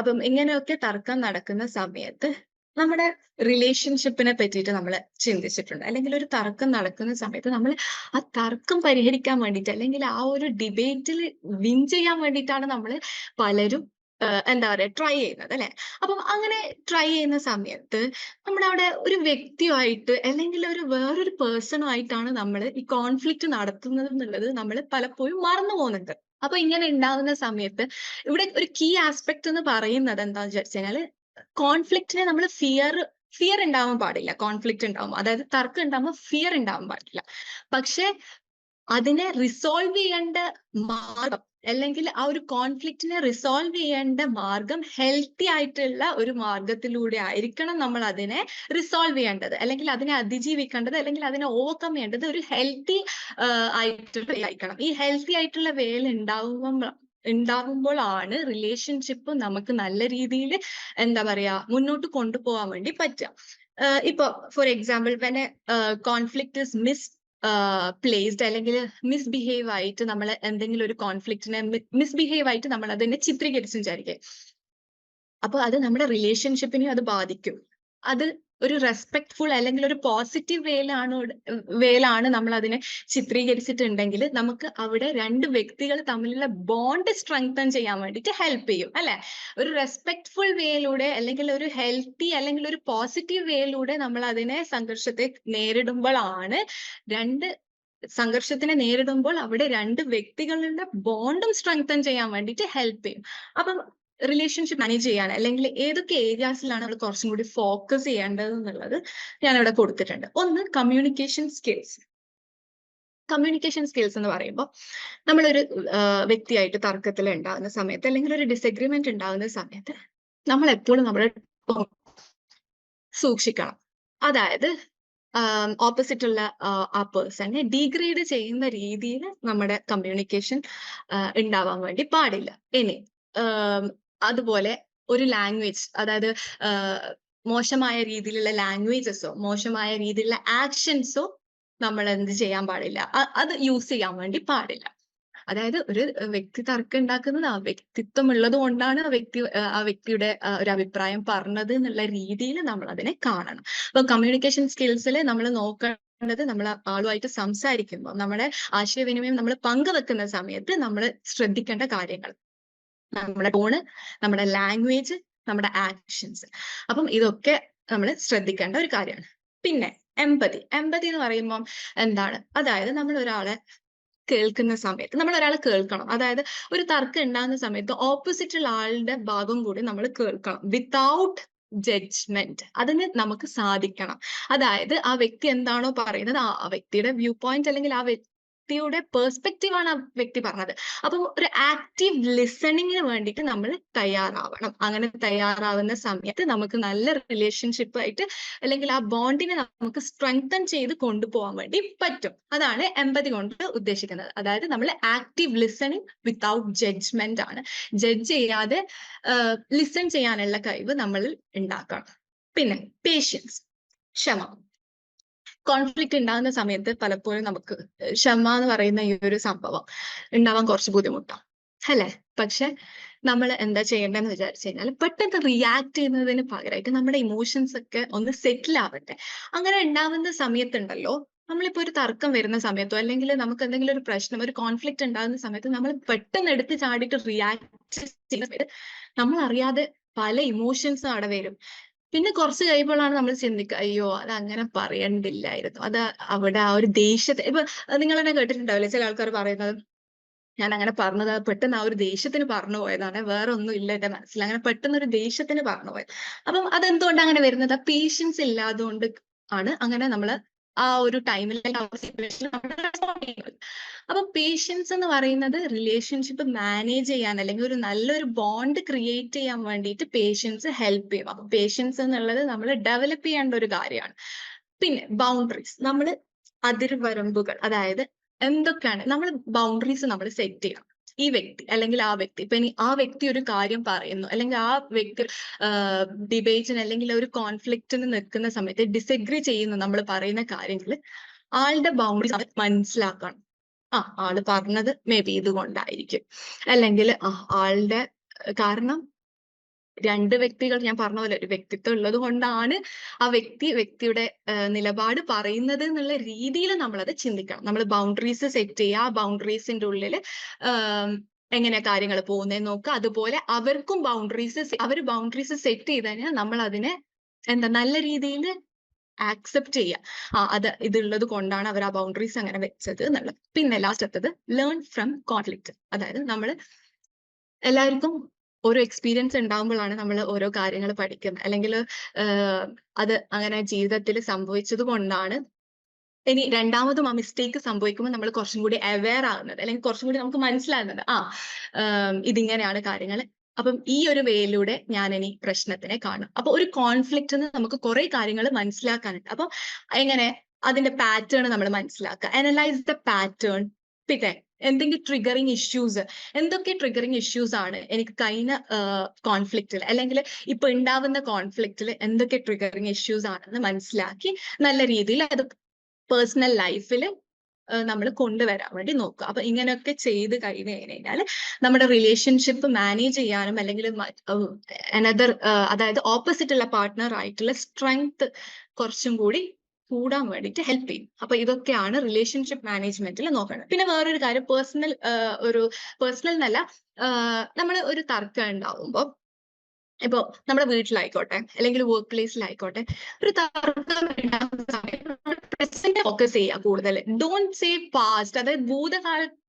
അപ്പം ഇങ്ങനെയൊക്കെ തർക്കം നടക്കുന്ന സമയത്ത് നമ്മുടെ റിലേഷൻഷിപ്പിനെ പറ്റിയിട്ട് നമ്മൾ ചിന്തിച്ചിട്ടുണ്ട്. അല്ലെങ്കിൽ ഒരു തർക്കം നടക്കുന്ന സമയത്ത് നമ്മൾ ആ തർക്കം പരിഹരിക്കാൻ വേണ്ടിയിട്ട് അല്ലെങ്കിൽ ആ ഒരു ഡിബേറ്റിൽ വിൻ ചെയ്യാൻ വേണ്ടിയിട്ടാണ് നമ്മൾ പലരും എന്താ പറയാ ട്രൈ ചെയ്യുന്നത് അല്ലെ. അപ്പം അങ്ങനെ ട്രൈ ചെയ്യുന്ന സമയത്ത് നമ്മുടെ അവിടെ ഒരു വ്യക്തിയുമായിട്ട് അല്ലെങ്കിൽ ഒരു വേറൊരു പേഴ്സണുമായിട്ടാണ് നമ്മൾ ഈ കോൺഫ്ലിക്റ്റ് നടത്തുന്നത് എന്നുള്ളത് നമ്മൾ പലപ്പോഴും മറന്നു പോകുന്നുണ്ട്. അപ്പൊ ഇങ്ങനെ ഉണ്ടാകുന്ന സമയത്ത് ഇവിടെ ഒരു കീ ആസ്പെക്ട് എന്ന് പറയുന്നത് എന്താന്ന് വിചാരിച്ചു കഴിഞ്ഞാൽ കോൺഫ്ലിക്റ്റിനെ നമ്മൾ ഫിയർ ഉണ്ടാവാൻ പാടില്ല. കോൺഫ്ലിക്റ്റ് ഉണ്ടാവുമ്പോൾ അതായത് തർക്കം ഉണ്ടാവുമ്പോൾ ഫിയർ ഉണ്ടാവാൻ പാടില്ല. പക്ഷെ അതിനെ റിസോൾവ് ചെയ്യേണ്ട മാർഗം അല്ലെങ്കിൽ ആ ഒരു കോൺഫ്ലിക്റ്റിനെ റിസോൾവ് ചെയ്യേണ്ട മാർഗം ഹെൽത്തി ആയിട്ടുള്ള ഒരു മാർഗത്തിലൂടെ ആയിരിക്കണം നമ്മൾ അതിനെ റിസോൾവ് ചെയ്യേണ്ടത് അല്ലെങ്കിൽ അതിനെ അതിജീവിക്കേണ്ടത് അല്ലെങ്കിൽ അതിനെ ഓവർകം ചെയ്യേണ്ടത് ഒരു ഹെൽത്തി ആയിട്ടുള്ള way ആയിരിക്കണം. ഈ ഹെൽത്തി ആയിട്ടുള്ള വേയിൽ ഉണ്ടാവുമ്പോഴാണ് റിലേഷൻഷിപ്പ് നമുക്ക് നല്ല രീതിയിൽ എന്താ പറയാ മുന്നോട്ട് കൊണ്ടുപോകാൻ വേണ്ടി പറ്റുക. ഇപ്പൊ for example when conflict is placed അല്ലെങ്കിൽ മിസ്ബിഹേവ് ആയിട്ട് നമ്മൾ എന്തെങ്കിലും ഒരു കോൺഫ്ലിക്റ്റിനെ മിസ്ബിഹേവ് ആയിട്ട് നമ്മൾ അതിനെ ചിത്രീകരിച്ചു വിചാരിക്കുക. അപ്പൊ അത് നമ്മുടെ റിലേഷൻഷിപ്പിനെ അത് ബാധിക്കും. അത് ഒരു റെസ്പെക്ട്ഫുൾ അല്ലെങ്കിൽ ഒരു പോസിറ്റീവ് വേയിലാണ് നമ്മൾ അതിനെ ചിത്രീകരിച്ചിട്ടുണ്ടെങ്കിൽ നമുക്ക് അവിടെ രണ്ട് വ്യക്തികൾ തമ്മിലുള്ള ബോണ്ട് സ്ട്രെങ്തൻ ചെയ്യാൻ വേണ്ടിയിട്ട് ഹെൽപ്പ് ചെയ്യും അല്ലെ. ഒരു റെസ്പെക്ട്ഫുൾ വേയിലൂടെ അല്ലെങ്കിൽ ഒരു ഹെൽത്തി അല്ലെങ്കിൽ ഒരു പോസിറ്റീവ് വേയിലൂടെ നമ്മൾ അതിനെ സംഘർഷത്തെ നേരിടുമ്പോഴാണ് സംഘർഷത്തിനെ നേരിടുമ്പോൾ അവിടെ രണ്ട് വ്യക്തികളുടെ ബോണ്ടും സ്ട്രെങ്തൻ ചെയ്യാൻ വേണ്ടിയിട്ട് ഹെൽപ്പ് ചെയ്യും. അപ്പം റിലേഷൻഷിപ്പ് മാനേജ് ചെയ്യാൻ അല്ലെങ്കിൽ ഏതൊക്കെ ഏരിയാസിലാണ് നമ്മൾ കുറച്ചും കൂടി ഫോക്കസ് ചെയ്യേണ്ടത് എന്നുള്ളത് ഞാനിവിടെ കൊടുത്തിട്ടുണ്ട്. ഒന്ന് കമ്മ്യൂണിക്കേഷൻ സ്കിൽസ്. കമ്മ്യൂണിക്കേഷൻ സ്കിൽസ് എന്ന് പറയുമ്പോൾ നമ്മളൊരു വ്യക്തിയായിട്ട് തർക്കത്തിൽ ഉണ്ടാകുന്ന സമയത്ത് അല്ലെങ്കിൽ ഒരു ഡിസഗ്രിമെന്റ് ഉണ്ടാകുന്ന സമയത്ത് നമ്മൾ എപ്പോഴും നമ്മുടെ സൂക്ഷിക്കണം. അതായത് ഓപ്പോസിറ്റ് ഉള്ള ആ പേഴ്സണെ ഡീഗ്രേഡ് ചെയ്യുന്ന രീതിയിൽ നമ്മുടെ കമ്മ്യൂണിക്കേഷൻ ഉണ്ടാവാൻ വേണ്ടി പാടില്ല. ഇനി അതുപോലെ ഒരു ലാംഗ്വേജ് അതായത് മോശമായ രീതിയിലുള്ള ലാംഗ്വേജസോ മോശമായ രീതിയിലുള്ള ആക്ഷൻസോ നമ്മൾ എന്ത് ചെയ്യാൻ പാടില്ല, അത് യൂസ് ചെയ്യാൻ വേണ്ടി പാടില്ല. അതായത് ഒരു വ്യക്തി തർക്കം ഉണ്ടാക്കുന്നത് ആ വ്യക്തിത്വം ഉള്ളത് കൊണ്ടാണ് ആ വ്യക്തിയുടെ ഒരു അഭിപ്രായം പറഞ്ഞത് എന്നുള്ള രീതിയിൽ നമ്മൾ അതിനെ കാണണം. അപ്പൊ കമ്മ്യൂണിക്കേഷൻ സ്കിൽസിൽ നമ്മൾ നോക്കേണ്ടത് നമ്മൾ ആളുമായിട്ട് സംസാരിക്കുമ്പോൾ നമ്മുടെ ആശയവിനിമയം നമ്മൾ പങ്കുവെക്കുന്ന സമയത്ത് നമ്മൾ ശ്രദ്ധിക്കേണ്ട കാര്യങ്ങൾ, നമ്മുടെ ടോണ്, നമ്മുടെ ലാംഗ്വേജ്, നമ്മുടെ ആക്ഷൻസ്. അപ്പം ഇതൊക്കെ നമ്മൾ ശ്രദ്ധിക്കേണ്ട ഒരു കാര്യമാണ്. പിന്നെ എമ്പതി എന്ന് പറയുമ്പോൾ എന്താണ്, അതായത് നമ്മൾ ഒരാളെ കേൾക്കുന്ന സമയത്ത് നമ്മൾ ഒരാളെ കേൾക്കണം. അതായത് ഒരു തർക്കം ഉണ്ടാകുന്ന സമയത്ത് ഓപ്പോസിറ്റുള്ള ആളുടെ ഭാഗം കൂടി നമ്മൾ കേൾക്കണം വിത്തൗട്ട് ജഡ്ജ്മെന്റ്. അതിന് നമുക്ക് സാധിക്കണം. അതായത് ആ വ്യക്തി എന്താണോ പറയുന്നത് ആ വ്യക്തിയുടെ വ്യൂ പോയിന്റ് അല്ലെങ്കിൽ ആ വ്യക്തിയുടെ പെർസ്പെക്റ്റീവ് ആണ് ആ വ്യക്തി പറഞ്ഞത്. അപ്പം ഒരു ആക്റ്റീവ് ലിസണിങ്ങിന് വേണ്ടിയിട്ട് നമ്മൾ തയ്യാറാവണം. അങ്ങനെ തയ്യാറാവുന്ന സമയത്ത് നമുക്ക് നല്ല റിലേഷൻഷിപ്പ് ആയിട്ട് അല്ലെങ്കിൽ ആ ബോണ്ടിനെ നമുക്ക് സ്ട്രെങ്തൻ ചെയ്ത് കൊണ്ടുപോകാൻ വേണ്ടി പറ്റും. അതാണ് എമ്പതി കൊണ്ട് ഉദ്ദേശിക്കുന്നത്. അതായത് നമ്മൾ ആക്റ്റീവ് ലിസണിങ് വിത്തൗട്ട് ജഡ്ജ്മെന്റ് ആണ്. ജഡ്ജ് ചെയ്യാതെ ലിസൺ ചെയ്യാനുള്ള കഴിവ് നമ്മൾ ഉണ്ടാക്കണം. പിന്നെ പേഷ്യൻസ്, ക്ഷമ. കോൺഫ്ലിക്റ്റ് ഉണ്ടാകുന്ന സമയത്ത് പലപ്പോഴും നമുക്ക് ക്ഷമ എന്ന് പറയുന്ന ഈ ഒരു സംഭവം ഉണ്ടാവാൻ കുറച്ച് ബുദ്ധിമുട്ടാണ് അല്ലെ. പക്ഷെ നമ്മൾ എന്താ ചെയ്യേണ്ടതെന്ന് വിചാരിച്ചു കഴിഞ്ഞാൽ പെട്ടെന്ന് റിയാക്ട് ചെയ്യുന്നതിന് പകരമായിട്ട് നമ്മുടെ ഇമോഷൻസ് ഒക്കെ ഒന്ന് സെറ്റിൽ ആവട്ടെ. അങ്ങനെ ഉണ്ടാവുന്ന സമയത്തുണ്ടല്ലോ, നമ്മളിപ്പോ ഒരു തർക്കം വരുന്ന സമയത്തോ അല്ലെങ്കിൽ നമുക്ക് എന്തെങ്കിലും ഒരു പ്രശ്നം ഒരു കോൺഫ്ലിക്റ്റ് ഉണ്ടാകുന്ന സമയത്ത് നമ്മൾ പെട്ടെന്ന് എടുത്ത് ചാടിയിട്ട് റിയാക്ട് ചെയ്യുന്ന സമയത്ത് നമ്മൾ അറിയാതെ പല ഇമോഷൻസും അവിടെ വരും. പിന്നെ കുറച്ച് കഴിയുമ്പോഴാണ് നമ്മൾ ചിന്തിക്കുക, അയ്യോ അത് അങ്ങനെ പറയണ്ടില്ലായിരുന്നു, അത് അവിടെ ആ ഒരു ദേഷ്യത്തെ. ഇപ്പൊ നിങ്ങൾ തന്നെ കേട്ടിട്ടുണ്ടാവില്ലേ ചില ആൾക്കാർ പറയുന്നത്, ഞാൻ അങ്ങനെ പറഞ്ഞത് പെട്ടെന്ന് ആ ഒരു ദേഷ്യത്തിന് പറഞ്ഞു പോയതാണ്, വേറെ ഒന്നും ഇല്ല എന്റെ മനസ്സിൽ, അങ്ങനെ പെട്ടെന്ന് ഒരു ദേഷ്യത്തിന് പറഞ്ഞു പോയത്. അപ്പം അതെന്തുകൊണ്ട് അങ്ങനെ വരുന്നത്? പേഷ്യൻസ് ഇല്ലാതുകൊണ്ട് ആണ് അങ്ങനെ നമ്മള് ആ ഒരു ടൈമിൽ ആ ഒരു സിറ്റുവേഷനിൽ നമ്മൾ റെസ്പോണ്ട് ചെയ്യുന്നത്. അപ്പൊ പേഷ്യൻസ് എന്ന് പറയുന്നത് റിലേഷൻഷിപ്പ് മാനേജ് ചെയ്യാൻ അല്ലെങ്കിൽ ഒരു നല്ലൊരു ബോണ്ട് ക്രിയേറ്റ് ചെയ്യാൻ വേണ്ടിയിട്ട് പേഷ്യൻസ് ഹെൽപ്പ് ചെയ്യും. അപ്പൊ പേഷ്യൻസ് എന്നുള്ളത് നമ്മൾ ഡെവലപ്പ് ചെയ്യേണ്ട ഒരു കാര്യമാണ്. പിന്നെ ബൗണ്ടറീസ്, നമ്മൾ അതിർവരമ്പുകൾ, അതായത് എന്തൊക്കെയാണ് നമ്മൾ ബൗണ്ടറീസ് നമ്മൾ സെറ്റ് ചെയ്യണം. ഈ വ്യക്തി അല്ലെങ്കിൽ ആ വ്യക്തി, ഇപ്പൊ ഇനി ആ വ്യക്തി ഒരു കാര്യം പറയുന്നു അല്ലെങ്കിൽ ആ വ്യക്തി ഡിബേറ്റിന് അല്ലെങ്കിൽ ഒരു കോൺഫ്ലിക്റ്റിന് നിൽക്കുന്ന സമയത്ത് ഡിസഗ്രി ചെയ്യുന്നു നമ്മൾ പറയുന്ന കാര്യങ്ങൾ, ആളുടെ ബൗണ്ടറീസ് മനസ്സിലാക്കണം. ആള് പറഞ്ഞത് മേ ബി ഇതുകൊണ്ടായിരിക്കും, അല്ലെങ്കിൽ ആളുടെ കാരണം രണ്ട് വ്യക്തികൾ, ഞാൻ പറഞ്ഞ പോലെ ഒരു വ്യക്തിത്വം ഉള്ളത് കൊണ്ടാണ് ആ വ്യക്തിയുടെ നിലപാട് പറയുന്നത് എന്നുള്ള രീതിയിൽ നമ്മളത് ചിന്തിക്കണം. നമ്മൾ ബൗണ്ടറീസ് സെറ്റ് ചെയ്യുക, ആ ബൗണ്ടറീസിന്റെ ഉള്ളിൽ എങ്ങനെയാ കാര്യങ്ങൾ പോകുന്നതെന്ന് നോക്കുക. അതുപോലെ അവർക്കും അവർ ബൗണ്ടറീസ് സെറ്റ് ചെയ്ത് കഴിഞ്ഞാൽ നമ്മൾ അതിനെ നല്ല രീതിയിൽ ആക്സെപ്റ്റ് ചെയ്യുക. അത് ഇതുള്ളത് കൊണ്ടാണ് അവർ ആ ബൗണ്ടറീസ് അങ്ങനെ വെച്ചത് എന്നുള്ളത്. പിന്നെ ലാസ്റ്റ് എത്തത് ലേൺ ഫ്രം കോൺഫ്ലിക്റ്റ്. അതായത് നമ്മൾ എല്ലാവർക്കും ഓരോ എക്സ്പീരിയൻസ് ഉണ്ടാകുമ്പോഴാണ് നമ്മൾ ഓരോ കാര്യങ്ങൾ പഠിക്കുന്നത്, അല്ലെങ്കിൽ അത് അങ്ങനെ ജീവിതത്തിൽ സംഭവിച്ചത് കൊണ്ടാണ് ഇനി രണ്ടാമതും ആ മിസ്റ്റേക്ക് സംഭവിക്കുമ്പോൾ നമ്മൾ കുറച്ചും കൂടി അവെയർ ആകുന്നത്, അല്ലെങ്കിൽ കുറച്ചും കൂടി നമുക്ക് മനസ്സിലാകുന്നത് ഇതിങ്ങനെയാണ് കാര്യങ്ങൾ. അപ്പം ഈ ഒരു വേയിലൂടെ ഞാൻ ഇനി പ്രശ്നത്തിനെ കാണും. അപ്പൊ ഒരു കോൺഫ്ലിക്റ്റിന് നമുക്ക് കുറെ കാര്യങ്ങൾ മനസ്സിലാക്കാനുണ്ട്. അപ്പൊ എങ്ങനെ അതിന്റെ പാറ്റേൺ നമ്മൾ മനസ്സിലാക്കുക, അനലൈസ് ദ പാറ്റേൺ. പിന്നെ എന്തെങ്കിലും ട്രിഗറിങ് ഇഷ്യൂസ്, എന്തൊക്കെ ട്രിഗറിങ് ഇഷ്യൂസ് ആണ് എനിക്ക് കഴിഞ്ഞ കോൺഫ്ലിക്റ്റിൽ അല്ലെങ്കിൽ ഇപ്പൊ ഉണ്ടാവുന്ന കോൺഫ്ലിക്റ്റിൽ എന്തൊക്കെ ട്രിഗറിങ് ഇഷ്യൂസ് ആണെന്ന് മനസ്സിലാക്കി നല്ല രീതിയിൽ അത് പേഴ്സണൽ ലൈഫിൽ നമ്മൾ കൊണ്ടുവരാൻ വേണ്ടി നോക്കുക. അപ്പൊ ഇങ്ങനെയൊക്കെ ചെയ്ത് കഴിഞ്ഞു കഴിഞ്ഞാൽ നമ്മുടെ റിലേഷൻഷിപ്പ് മാനേജ് ചെയ്യാനും അല്ലെങ്കിൽ അതായത് ഓപ്പോസിറ്റ് ഉള്ള പാർട്ട്ണർ ആയിട്ടുള്ള സ്ട്രെങ്ത് കുറച്ചും കൂടി കൂടാൻ വേണ്ടിയിട്ട് ഹെൽപ്പ് ചെയ്യും. അപ്പൊ ഇതൊക്കെയാണ് റിലേഷൻഷിപ്പ് മാനേജ്മെന്റിൽ നോക്കേണ്ടത്. പിന്നെ വേറൊരു കാര്യം, പേഴ്സണൽ എന്നല്ല, നമ്മൾ ഒരു തർക്കം ഉണ്ടാവുമ്പോൾ, ഇപ്പൊ നമ്മുടെ വീട്ടിലായിക്കോട്ടെ അല്ലെങ്കിൽ വർക്ക് പ്ലേസിലായിക്കോട്ടെ, ഒരു തർക്കം ഉണ്ടാകുന്ന സമയത്ത് പ്രസന്റ് ഫോക്കസ് ചെയ്യുക കൂടുതൽ. ഡോണ്ട് സേ പാസ്റ്റ്, അതായത് ഭൂതകാലത്ത്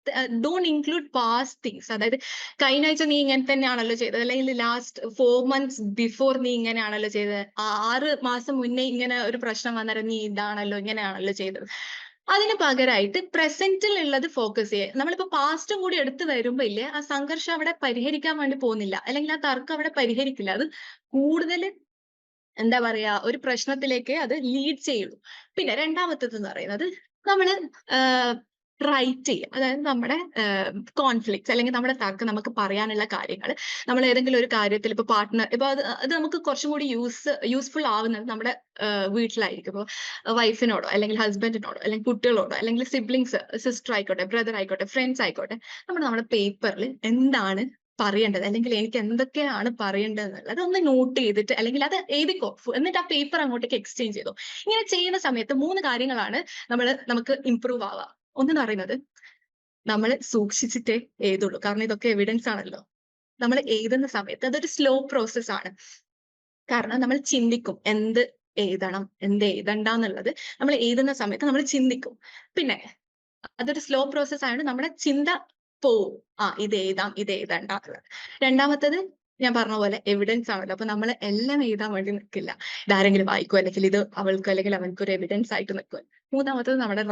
ഡോണ്ട് ഇൻക്ലൂഡ് പാസ്റ്റ് തിങ്സ്. അതായത് കഴിഞ്ഞ ആഴ്ച നീ ഇങ്ങനെ തന്നെയാണല്ലോ ചെയ്തത്, അല്ലെങ്കിൽ ലാസ്റ്റ് 4 months ബിഫോർ നീ ഇങ്ങനെയാണല്ലോ ചെയ്തത്, 6 മാസം മുന്നേ ഇങ്ങനെ ഒരു പ്രശ്നം വന്നേരം നീ ഇങ്ങനെയാണല്ലോ ചെയ്തത്. അതിന് പകരമായിട്ട് പ്രസന്റിൽ ഉള്ളത് ഫോക്കസ് ചെയ്യുക. നമ്മളിപ്പോ പാസ്റ്റും കൂടി എടുത്തു വരുമ്പോ ഇല്ലേ, ആ സംഘർഷം അവിടെ പരിഹരിക്കാൻ വേണ്ടി പോകുന്നില്ല, അല്ലെങ്കിൽ ആ തർക്കം അവിടെ പരിഹരിക്കില്ല. അത് കൂടുതൽ എന്താ പറയാ, ഒരു പ്രശ്നത്തിലേക്ക് അത് ലീഡ് ചെയ്യുള്ളൂ. പിന്നെ രണ്ടാമത്തേത് എന്ന് പറയുന്നത്, നമ്മള് റൈറ്റ് ചെയ്യുക. അതായത് നമ്മുടെ കോൺഫ്ലിക്ട്സ് അല്ലെങ്കിൽ നമ്മുടെ തർക്കം നമുക്ക് പറയാനുള്ള കാര്യങ്ങൾ, നമ്മൾ ഏതെങ്കിലും ഒരു കാര്യത്തിൽ ഇപ്പൊ പാർട്ട്ണർ, ഇപ്പൊ അത് നമുക്ക് കുറച്ചും കൂടി യൂസ്ഫുൾ ആവുന്നത് നമ്മുടെ വീട്ടിലായിരിക്കും. ഇപ്പോൾ വൈഫിനോടോ അല്ലെങ്കിൽ ഹസ്ബൻഡിനോടോ അല്ലെങ്കിൽ കുട്ടികളോടോ അല്ലെങ്കിൽ സിബ്ലിങ്സ്, സിസ്റ്റർ ആയിക്കോട്ടെ, ബ്രദർ ആയിക്കോട്ടെ, ഫ്രണ്ട്സ് ആയിക്കോട്ടെ, നമ്മുടെ പേപ്പറിൽ എന്താണ് പറയേണ്ടത് അല്ലെങ്കിൽ എനിക്ക് എന്തൊക്കെയാണ് പറയേണ്ടത് എന്നുള്ളത് ഒന്ന് നോട്ട് ചെയ്തിട്ട്, അല്ലെങ്കിൽ അത് എഴുതിക്കോ, എന്നിട്ട് ആ പേപ്പർ അങ്ങോട്ടേക്ക് എക്സ്ചേഞ്ച് ചെയ്തോ. ഇങ്ങനെ ചെയ്യുന്ന സമയത്ത് 3 കാര്യങ്ങളാണ് നമുക്ക് ഇംപ്രൂവ് ആവുക. ഒന്നെന്ന് പറയുന്നത്, നമ്മൾ സൂക്ഷിച്ചിട്ടേ എഴുതുള്ളൂ. കാരണം ഇതൊക്കെ എവിഡൻസ് ആണല്ലോ. നമ്മൾ എഴുതുന്ന സമയത്ത് അതൊരു സ്ലോ പ്രോസസ് ആണ്. കാരണം നമ്മൾ ചിന്തിക്കും എന്ത് എഴുതണം എന്ത് എഴുതണ്ട എന്നുള്ളത്. നമ്മൾ എഴുതുന്ന സമയത്ത് നമ്മൾ ചിന്തിക്കും. പിന്നെ അതൊരു സ്ലോ പ്രോസസ് ആണ്, നമ്മുടെ ചിന്ത പോവും. ഇത് എഴുതാം ഇത് എഴുതണ്ട എന്നുള്ളത്. രണ്ടാമത്തത് ഞാൻ പറഞ്ഞ പോലെ എവിഡൻസ് ആണല്ലോ. അപ്പൊ നമ്മൾ എല്ലാം എഴുതാൻ വേണ്ടി നിൽക്കില്ല. ഇതാരെങ്കിലും വായിക്കും, അല്ലെങ്കിൽ ഇത് അവൾക്ക് അല്ലെങ്കിൽ അവനക്ക് ഒരു എവിഡൻസ് ആയിട്ട് നിൽക്കും. മൂന്നാമത്തത് നമ്മുടെ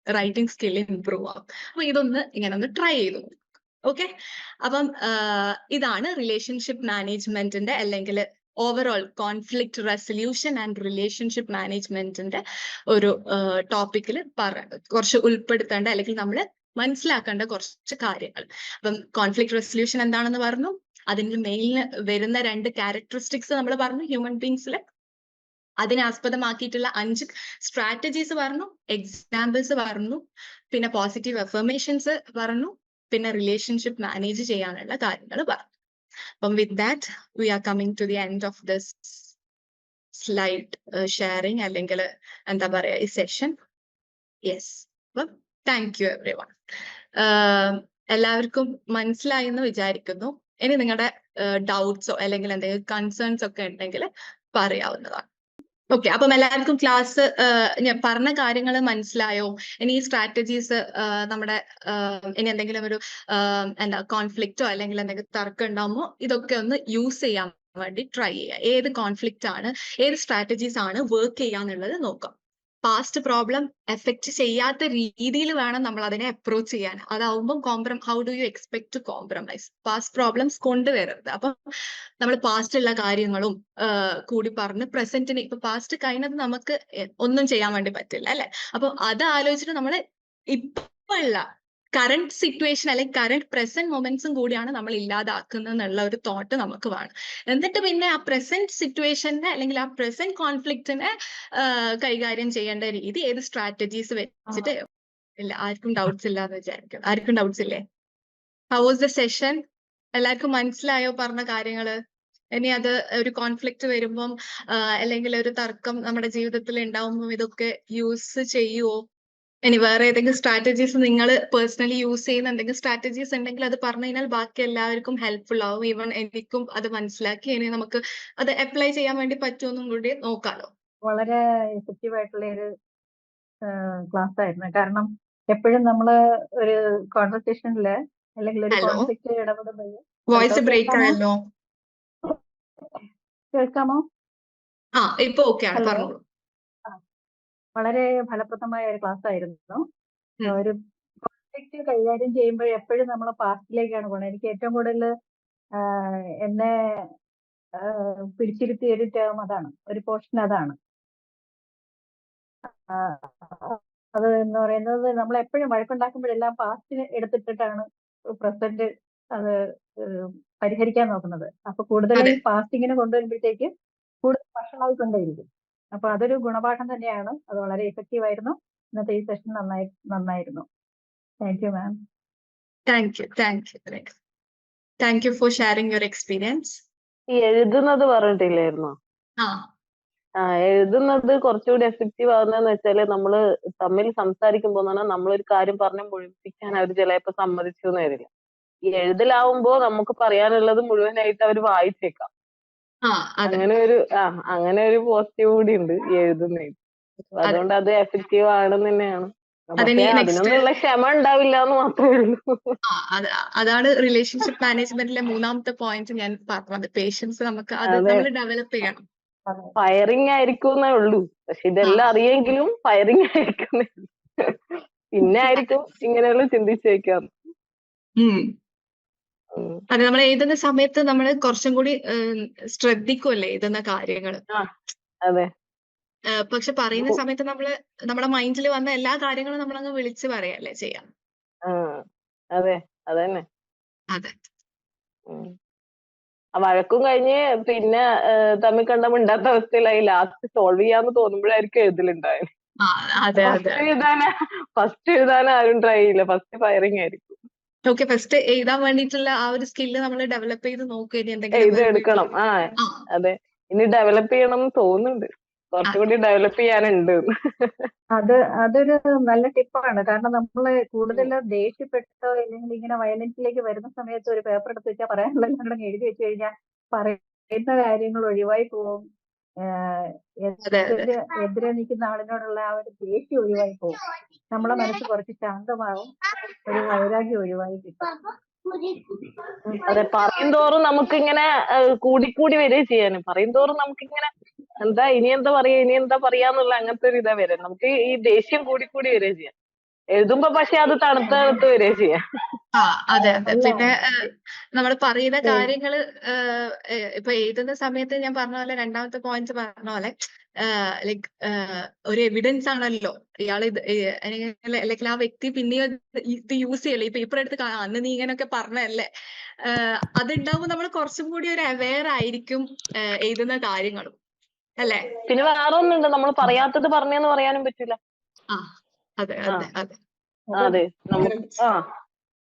റൈറ്റിംഗ് സ്കിൽ ഇംപ്രൂവ് ആവും. അപ്പൊ ഇങ്ങനെ ഒന്ന് ട്രൈ ചെയ്തു. ഓക്കെ, അപ്പം ഇതാണ് റിലേഷൻഷിപ്പ് മാനേജ്മെന്റിന്റെ അല്ലെങ്കിൽ overall conflict resolution and relationship മാനേജ്മെന്റിന്റെ ഒരു ടോപ്പിക്കിൽ കുറച്ച് ഉൾപ്പെടുത്തേണ്ട അല്ലെങ്കിൽ നമ്മൾ മനസ്സിലാക്കേണ്ട കുറച്ച് കാര്യങ്ങൾ. അപ്പം കോൺഫ്ലിക്റ്റ് റെസൊല്യൂഷൻ എന്താണെന്ന് പറഞ്ഞു, അതിന് മെയിൻ വരുന്ന 2 ക്യാരക്ടറിസ്റ്റിക്സ് നമ്മൾ പറഞ്ഞു ഹ്യൂമൻ ബീങ്സിൽ. അതിനെ ആസ്പദമാക്കിയിട്ടുള്ള 5 സ്ട്രാറ്റജീസ് പറഞ്ഞു, എക്സാമ്പിൾസ് പറഞ്ഞു, പിന്നെ പോസിറ്റീവ് അഫർമേഷൻസ് പറഞ്ഞു, പിന്നെ റിലേഷൻഷിപ്പ് മാനേജ് ചെയ്യാനുള്ള കാര്യങ്ങൾ പറഞ്ഞു. അപ്പം with that we are coming to the end of this slide sharing അല്ലെങ്കിൽ എന്താ പറയാ ഈ സെഷൻ. യെസ്, അപ്പം താങ്ക് യു എവ്രി വൺ. എല്ലാവർക്കും മനസ്സിലായി എന്ന് വിചാരിക്കുന്നു. ഇനി നിങ്ങളുടെ ഡൗട്ട്സോ അല്ലെങ്കിൽ എന്തെങ്കിലും കൺസേൺസ് ഒക്കെ ഉണ്ടെങ്കിൽ പറയാവുന്നതാണ്. ഓക്കെ, അപ്പം എല്ലാവർക്കും ക്ലാസ് ഞാൻ പറഞ്ഞ കാര്യങ്ങൾ മനസ്സിലായോ? ഇനി ഈ സ്ട്രാറ്റജീസ് നമ്മുടെ ഇനി എന്തെങ്കിലും ഒരു കോൺഫ്ലിക്റ്റോ അല്ലെങ്കിൽ എന്തെങ്കിലും തർക്കം ഉണ്ടാകുമ്പോൾ ഇതൊക്കെ ഒന്ന് യൂസ് ചെയ്യാൻ വേണ്ടി ട്രൈ ചെയ്യുക. ഏത് കോൺഫ്ലിക്റ്റ് ആണ്, ഏത് സ്ട്രാറ്റജീസ് ആണ് വർക്ക് ചെയ്യാന്നുള്ളത് നോക്കാം. പാസ്റ്റ് പ്രോബ്ലം എഫക്റ്റ് ചെയ്യാത്ത രീതിയിൽ വേണം നമ്മൾ അതിനെ അപ്രോച്ച് ചെയ്യാൻ. അതാവുമ്പോൾ how do you expect to compromise? Past problems കൊണ്ടുവരരുത്. അപ്പം നമ്മൾ പാസ്റ്റുള്ള കാര്യങ്ങളും കൂടി പറഞ്ഞ് പ്രസന്റിന്, ഇപ്പൊ പാസ്റ്റ് കഴിഞ്ഞത് നമുക്ക് ഒന്നും ചെയ്യാൻ വേണ്ടി പറ്റില്ല അല്ലെ. അപ്പൊ അത് ആലോചിച്ചിട്ട് നമ്മൾ ഇപ്പൊ ഉള്ള കറന്റ് സിറ്റുവേഷൻ അല്ലെങ്കിൽ കറന്റ് പ്രസന്റ് മൊമെന്റ്സും കൂടിയാണ് നമ്മൾ ഇല്ലാതാക്കുന്നത് എന്നുള്ള ഒരു തോട്ട് നമുക്ക് വേണം. എന്നിട്ട് പിന്നെ ആ പ്രസന്റ് സിറ്റുവേഷനെ അല്ലെങ്കിൽ ആ പ്രസന്റ് കോൺഫ്ലിക്റ്റിനെ കൈകാര്യം ചെയ്യേണ്ട രീതി, ഏത് സ്ട്രാറ്റജീസ് വെച്ചിട്ട്. ഇല്ല, ആർക്കും ഡൗട്ട്സ് ഇല്ല എന്ന് വിചാരിക്കും. ആർക്കും ഡൗട്ട്സ് ഇല്ലേ? How was the session? എല്ലാവർക്കും മനസ്സിലായോ പറഞ്ഞ കാര്യങ്ങള്? ഇനി അത് ഒരു കോൺഫ്ലിക്റ്റ് വരുമ്പം അല്ലെങ്കിൽ ഒരു തർക്കം നമ്മുടെ ജീവിതത്തിൽ ഉണ്ടാവുമ്പോൾ ഇതൊക്കെ യൂസ് ചെയ്യുവോ? ഇനി വേറെ ഏതെങ്കിലും സ്ട്രാറ്റജീസ് നിങ്ങൾ പേഴ്സണലി യൂസ് ചെയ്യുന്ന എന്തെങ്കിലും സ്ട്രാറ്റജീസ് ഉണ്ടെങ്കിൽ അത് പറഞ്ഞു കഴിഞ്ഞാൽ ബാക്കി എല്ലാവർക്കും ഹെൽപ്ഫുൾ ആവും. ഈവൻ എനിക്കും അത് മനസ്സിലാക്കി ഇനി നമുക്ക് അത് അപ്ലൈ ചെയ്യാൻ വേണ്ടി പറ്റുമെന്നും കൂടി നോക്കാലോ. വളരെ എഫക്റ്റീവ് ആയിട്ടുള്ള ഒരു ക്ലാസ് ആയിരുന്നു. കാരണം എപ്പോഴും നമ്മള് ഒരു കോൺവെർസേഷനില് അല്ലെങ്കിൽ ഒരു ഹലോ, കോൺഫ്ലിക്റ്റ് ഇടപെടുമ്പോൾ വോയിസ് ബ്രേക്ക് ആയല്ലോ. കേൾക്കാമോ? ഇപ്പൊ ഓക്കെ ആണ്, ഹലോ, പറഞ്ഞോളൂ. വളരെ ഫലപ്രദമായ ഒരു ക്ലാസ് ആയിരുന്നു. ഉം. ഒരു കോൺഫ്ലിക്റ്റ് കൈകാര്യം ചെയ്യുമ്പോൾ എപ്പോഴും നമ്മൾ പാസ്റ്റിലേക്കാണ് പോകുന്നത്. എനിക്ക് ഏറ്റവും കൂടുതൽ എന്നെ പിടിച്ചിരുത്തിയ ഒരു ടേം അതാണ്, ഒരു പോർഷൻ അതാണ്. അത് എന്ന് പറയുന്നത് നമ്മൾ എപ്പോഴും വഴക്കുണ്ടാക്കുമ്പോഴെല്ലാം പാസ്റ്റിന് എടുത്തിട്ടിട്ടാണ് പ്രസന്റ് അത് പരിഹരിക്കാൻ നോക്കുന്നത്. അപ്പൊ കൂടുതലായി പാസ്റ്റിങ്ങിനെ കൊണ്ടുവരുമ്പോഴത്തേക്ക് കൂടുതൽ വഷളായിക്കൊണ്ടേയിരിക്കും. അപ്പൊ അതൊരു ഗുണപാഠം തന്നെയാണ്. അത് വളരെ എഫക്റ്റീവ് ആയിരുന്നു. ഇന്നത്തെ ഈ സെഷൻ നന്നായിരുന്നു. Thank you ma'am. Thank you for sharing your experience. ഈ എഴുതുന്നത് പറഞ്ഞിട്ടില്ലായിരുന്നോ? എഴുതുന്നത് കുറച്ചുകൂടി എഫക്റ്റീവ് ആവുന്നതെന്ന് വെച്ചാല് നമ്മള് തമ്മിൽ സംസാരിക്കുമ്പോ നമ്മളൊരു കാര്യം പറഞ്ഞ് മുഴുമിപ്പിക്കാൻ അവർ ചിലപ്പോ സമ്മതിച്ചു എന്ന് വരില്ല. ഈ എഴുതലാവുമ്പോ നമുക്ക് പറയാനുള്ളത് മുഴുവനായിട്ട് അവർ വായിച്ചേക്കാം. അങ്ങനെ ഒരു പോസിറ്റീവ് കൂടി ഉണ്ട് ഈ എഴുതുന്നതിൽ. അതുകൊണ്ട് അത് എഫക്റ്റീവ് ആണെന്ന് തന്നെയാണ്. പക്ഷെ അതിനൊന്നുള്ള ക്ഷമ ഉണ്ടാവില്ല എന്ന് മാത്രമേ ഉള്ളൂ. അതാണ് റിലേഷൻഷിപ്പ് മാനേജ്മെന്റിലെ മൂന്നാമത്തെ പോയിന്റ് ഞാൻ പറഞ്ഞത്. പേഷ്യൻസ് നമുക്ക് അത് നമ്മൾ ഡെവലപ്പ് ചെയ്യണം. ഫയറിംഗ് ആയിരിക്കുന്നേ ഉള്ളൂ. പക്ഷെ ഇതെല്ലാം അറിയെങ്കിലും ഫയറിംഗ് ആയിരിക്കുന്നേ ഉള്ളൂ. പിന്നെ ആയിരിക്കും ഇങ്ങനെയുള്ള ചിന്തിച്ചേക്കാം. അത് നമ്മൾ എഴുതുന്ന സമയത്ത് നമ്മൾ കുറച്ചും കൂടി ശ്രദ്ധിക്കുമല്ലേ എഴുതുന്ന കാര്യങ്ങൾ. അതെ. പക്ഷെ പറയുന്ന സമയത്ത് നമ്മുടെ മൈൻഡിൽ വന്ന എല്ലാ കാര്യങ്ങളും നമ്മളങ്ങ് വിളിച്ച് പറയല്ലേ ചെയ്യാം. അതെ, അതന്നെ. അതെ. വഴക്കും കഴിഞ്ഞ് പിന്നെ തമ്മിൽ കണ്ട മിണ്ടാത്ത അവസ്ഥയിലായി. ലാസ്റ്റ് സോൾവ് ചെയ്യാന്ന് തോന്നുമ്പോഴായിരിക്കും എഴുതലുണ്ടായത്. ഫസ്റ്റ് എഴുതാൻ ആരും ട്രൈ ചെയ്യില്ല. ഫസ്റ്റ് ഫയറിംഗ് ആയിരിക്കും. ഓക്കെ, ഫസ്റ്റ് എഴുതാൻ വേണ്ടിയിട്ടുള്ള ആ ഒരു സ്കില്ല് നമ്മൾ ഡെവലപ്പ് ചെയ്ത് നോക്കുക. എഴുതെടുക്കണം. അതെ, ഇനി ഡെവലപ്പ് ചെയ്യണം എന്ന് തോന്നുന്നുണ്ട്. കുറച്ചുകൂടി ഡെവലപ്പ് ചെയ്യാനുണ്ട്. അതൊരു നല്ല ടിപ്പാണ്. കാരണം നമ്മള് കൂടുതൽ ദേഷ്യപ്പെട്ടോ അല്ലെങ്കിൽ ഇങ്ങനെ വയലൻസിലേക്ക് വരുന്ന സമയത്ത് ഒരു പേപ്പർ എടുത്ത് വെച്ചാൽ പറയാനുള്ള എഴുതി വെച്ച് കഴിഞ്ഞാൽ പറയുന്ന കാര്യങ്ങൾ ഒഴിവായി പോകും. എതിരെ നിൽക്കുന്ന ആളിനോടുള്ള ആ ഒരു ദേഷ്യം ഒഴിവായി പോകും. നമ്മളെ മനസ്സ് കുറച്ച് ശാന്തമാവും. ഒരു വൈരാഗ്യം ഒഴിവായി കിട്ടും. അതെ, പറയും തോറും നമുക്കിങ്ങനെ കൂടിക്കൂടി വരിക ചെയ്യാനും. പറയും തോറും നമുക്കിങ്ങനെ ഇനി എന്താ പറയാന്നുള്ള അങ്ങനത്തെ ഒരു ഇതാ വരെ. നമുക്ക് ഈ ദേഷ്യം കൂടിക്കൂടി വരിക ചെയ്യാം. എഴുതുമ്പോ പക്ഷെ അത് തണുത്ത് വരിക ചെയ്യാം. അതെ. പിന്നെ നമ്മൾ പറയുന്ന കാര്യങ്ങള് ഇപ്പൊ എഴുതുന്ന സമയത്ത് ഞാൻ പറഞ്ഞ പോലെ, രണ്ടാമത്തെ പോയിന്റ് പറഞ്ഞ പോലെ ലൈക്ക് ഒരു എവിഡൻസ് ആണല്ലോ ഇയാൾ അല്ലെങ്കിൽ ആ വ്യക്തി പിന്നെയും ഇത് യൂസ് ചെയ്യല്ലേ. ഈ പേപ്പർ എടുത്ത് അന്ന് നീ ഇങ്ങനെയൊക്കെ പറഞ്ഞല്ലേ, അതുണ്ടാവുമ്പോ നമ്മൾ കുറച്ചും കൂടി ഒരു അവെയർ ആയിരിക്കും എഴുതുന്ന കാര്യങ്ങളും, അല്ലേ? പിന്നെ വേറെ ഒന്നുണ്ട്, നമ്മൾ പറയാത്തത് പറഞ്ഞെന്ന് പറയാനും പറ്റില്ല. അതെ.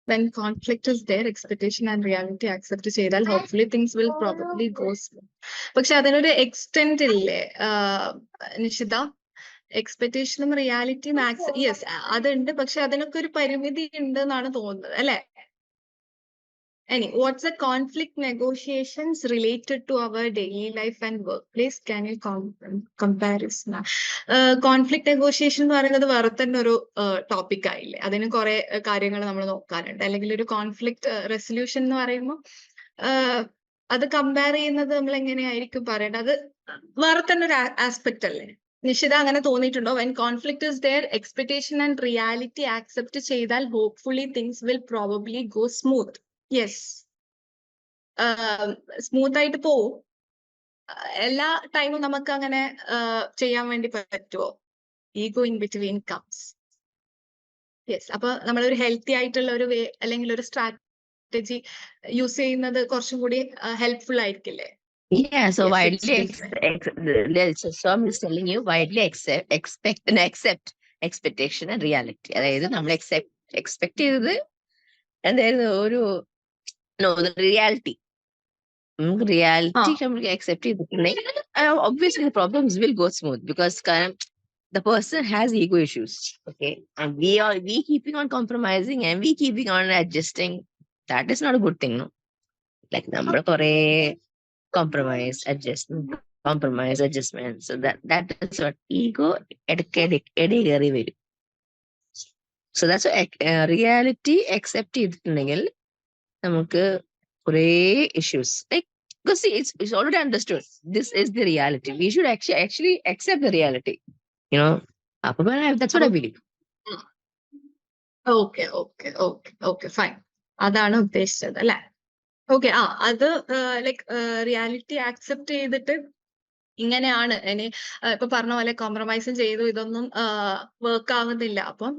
When conflict is there, expectation and reality accept ചെയ്താൽ hopefully things will probably go smooth. പക്ഷെ അതിനൊരു എക്സ്റ്റെന്റ് ഇല്ലേ നിഷിത? എക്സ്പെക്ടേഷനും റിയാലിറ്റിയും യെസ് അതുണ്ട്, പക്ഷെ അതിനൊക്കെ ഒരു പരിമിതി ഉണ്ട് എന്നാണ് തോന്നുന്നത്, അല്ലെ? What's the conflict negotiations related to our daily life and workplace? Can you comparison? Conflict negotiation എന്ന് പറയുന്നത് വേറെ തന്നെ ഒരു ടോപ്പിക് ആയില്ലേ? അതിന് കുറെ കാര്യങ്ങൾ നമ്മൾ നോക്കാനുണ്ട്. അല്ലെങ്കിൽ ഒരു കോൺഫ്ലിക്ട് റെസൊല്യൂഷൻ എന്ന് പറയുമ്പോൾ അത് കമ്പയർ ചെയ്യുന്നത് നമ്മൾ എങ്ങനെയായിരിക്കും പറയേണ്ടത്? അത് വേറെ തന്നെ ഒരു ആസ്പെക്ട് അല്ലേ? നിഷിത, അങ്ങനെ തോന്നിയിട്ടുണ്ടോ? When conflict is there, expectation and reality accept ചെയ്താൽ hopefully things will probably go smooth. Yes, smooth ആയിട്ട് പോവും. എല്ലാ ടൈമും നമുക്ക് അങ്ങനെ ചെയ്യാൻ വേണ്ടി പറ്റുമോ? Ego in between comes. Yes, അപ്പൊ നമ്മളൊരു ഹെൽത്തി ആയിട്ടുള്ള ഒരു വേ അല്ലെങ്കിൽ ഒരു സ്ട്രാറ്റജി യൂസ് ചെയ്യുന്നത് കുറച്ചും കൂടി helpful ആയിരിക്കില്ലേ? Yeah, so Swam is telling you widely accept expectation and reality. അതായത് നമ്മൾ എക്സ്പെക്ട് ചെയ്തത് എന്തായിരുന്നു, the reality reality accept ചെയ്തിട്ടുണ്ടെങ്കിൽ obviously the problems will go smooth because the person has ego issues, okay, and we keeping on compromising and we keeping on adjusting. That is not a good thing, no? Like നമ്മൾ കുറെ compromise adjustment, so that is what ego ഇടയ്ക്ക് കയറി വരും. So that's reality accept ചെയ്തിട്ടുണ്ടെങ്കിൽ നമുക്ക് കുറെ issues, like, because see, it's already understood this is the reality. We should actually accept the reality, you know. That's what I believe. Okay fine, അതാണ് ഉദ്ദേശിച്ചത് അല്ലെ. Okay, അത് ലൈക്ക് റിയാലിറ്റി ആക്സെപ്റ്റ് ചെയ്തിട്ട് ഇങ്ങനെയാണ് ഇനി ഇപ്പൊ പറഞ്ഞ പോലെ കോംപ്രമൈസും ചെയ്തു, ഇതൊന്നും വർക്ക് ആവുന്നില്ല, അപ്പം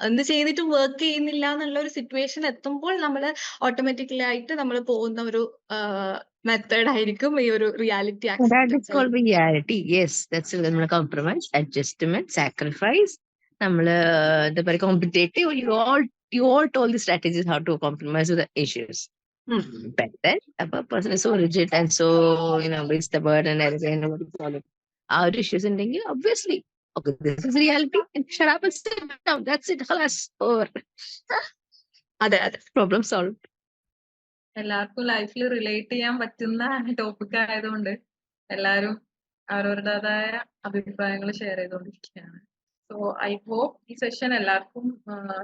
എന്ത് ചെയ്തിട്ടും വർക്ക് ചെയ്യുന്നില്ല എന്നുള്ള ഒരു സിറ്റുവേഷൻ എത്തുമ്പോൾ നമ്മൾ ഓട്ടോമാറ്റിക്കലി ആയിട്ട് നമ്മൾ പോകുന്ന ഒരു മെത്തേഡ് ആയിരിക്കും ഈ ഒരു reality That is acceptance. called reality. Yes, that's നമ്മൾ compromise, adjustment, sacrifice. നമ്മള് എന്താ പറയുക, competitive. You all told the strategies how to compromise with the issues. But then a person is so rigid and so, it's the burden and everything. Nobody follow our issues and thinking, obviously, okay, this is reality. And shut up and sit down. That's it. Khalas, over. അതെ, Problem solved. എല്ലാവർക്കും ലൈഫിൽ relate ചെയ്യാൻ പറ്റുന്ന topic ആയതുകൊണ്ട് എല്ലാവരും അവരവരുടേതായ അഭിപ്രായങ്ങൾ share ചെയ്തുകൊണ്ടിരിക്കുകയാണ്. സോ ഐ ഹോപ്പ് ഈ സെഷൻ എല്ലാവർക്കും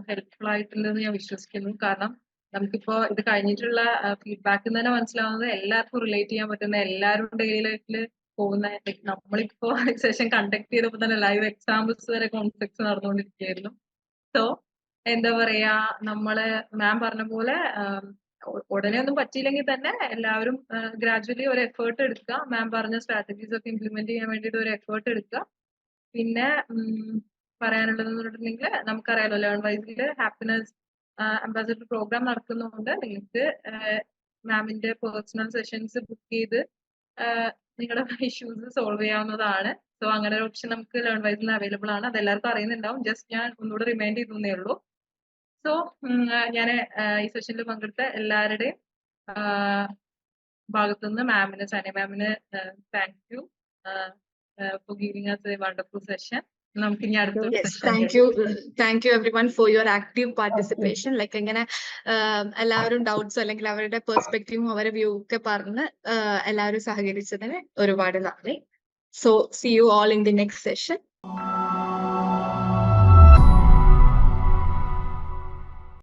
ഹെൽപ്ഫുൾ ആയിട്ടുണ്ടെന്ന് ഞാൻ വിശ്വസിക്കുന്നു. കാരണം നമുക്കിപ്പോ ഇത് കഴിഞ്ഞിട്ടുള്ള ഫീഡ്ബാക്കിൽ തന്നെ മനസ്സിലാവുന്നത് എല്ലാവർക്കും റിലേറ്റ് ചെയ്യാൻ പറ്റുന്ന, എല്ലാവരും ഡെയിലി ലൈഫിൽ പോകുന്ന, നമ്മളിപ്പോ സെഷൻ കണ്ടക്ട് ചെയ്തപ്പോൾ തന്നെ ലൈവ് എക്സാമ്പിൾസ് വരെ കോൺഫ്ലിക്ട്സ് നടന്നുകൊണ്ടിരിക്കുകയായിരുന്നു. സോ എന്താ പറയാ, നമ്മള് മാം പറഞ്ഞ പോലെ ഉടനെ ഒന്നും പറ്റിയില്ലെങ്കിൽ തന്നെ എല്ലാവരും ഗ്രാജുവലി ഒരു എഫേർട്ട് എടുക്കുക. മാം പറഞ്ഞ സ്ട്രാറ്റജീസ് ഒക്കെ ഇംപ്ലിമെന്റ് ചെയ്യാൻ വേണ്ടിയിട്ട് ഒരു എഫേർട്ട് എടുക്കുക. പിന്നെ പറയാനുള്ളതെന്ന് പറഞ്ഞിട്ടുണ്ടെങ്കിൽ നമുക്കറിയാലോ ലേൺ വൈസിൽ ഹാപ്പിനെസ് അംബാസിഡർ പ്രോഗ്രാം നടക്കുന്നതുകൊണ്ട് നിങ്ങൾക്ക് മാമിന്റെ പേഴ്സണൽ സെഷൻസ് ബുക്ക് ചെയ്ത് നിങ്ങളുടെ ഇഷ്യൂസ് സോൾവ് ചെയ്യാവുന്നതാണ്. സോ അങ്ങനെ ഒരു ഓപ്ഷൻ നമുക്ക് ലേൺ വൈസിൽ അവൈലബിൾ ആണ്. അത് എല്ലാവർക്കും അറിയുന്നുണ്ടാവും. ജസ്റ്റ് ഞാൻ ഒന്നുകൂടെ റിമൈൻഡ് ചെയ്തേ ഉള്ളൂ. സോ ഞാൻ ഈ സെഷനിൽ പങ്കെടുത്ത എല്ലാവരുടെയും ഭാഗത്തുനിന്ന് മാമിന്, സനി മാമിന് thank you for giving us a wonderful session. നമുക്ക് ഇനി അടുത്ത thank you every one for your active participation. Like ഇങ്ങനെ എല്ലാവരും ഡൗട്ട്സ് അല്ലെങ്കിൽ അവരുടെ പെർസ്പെക്റ്റീവും അവരുടെ വ്യൂ ഒക്കെ പറഞ്ഞ് എല്ലാവരും സഹകരിച്ചതിന് ഒരുപാട് നന്ദി. So see you all in the next session.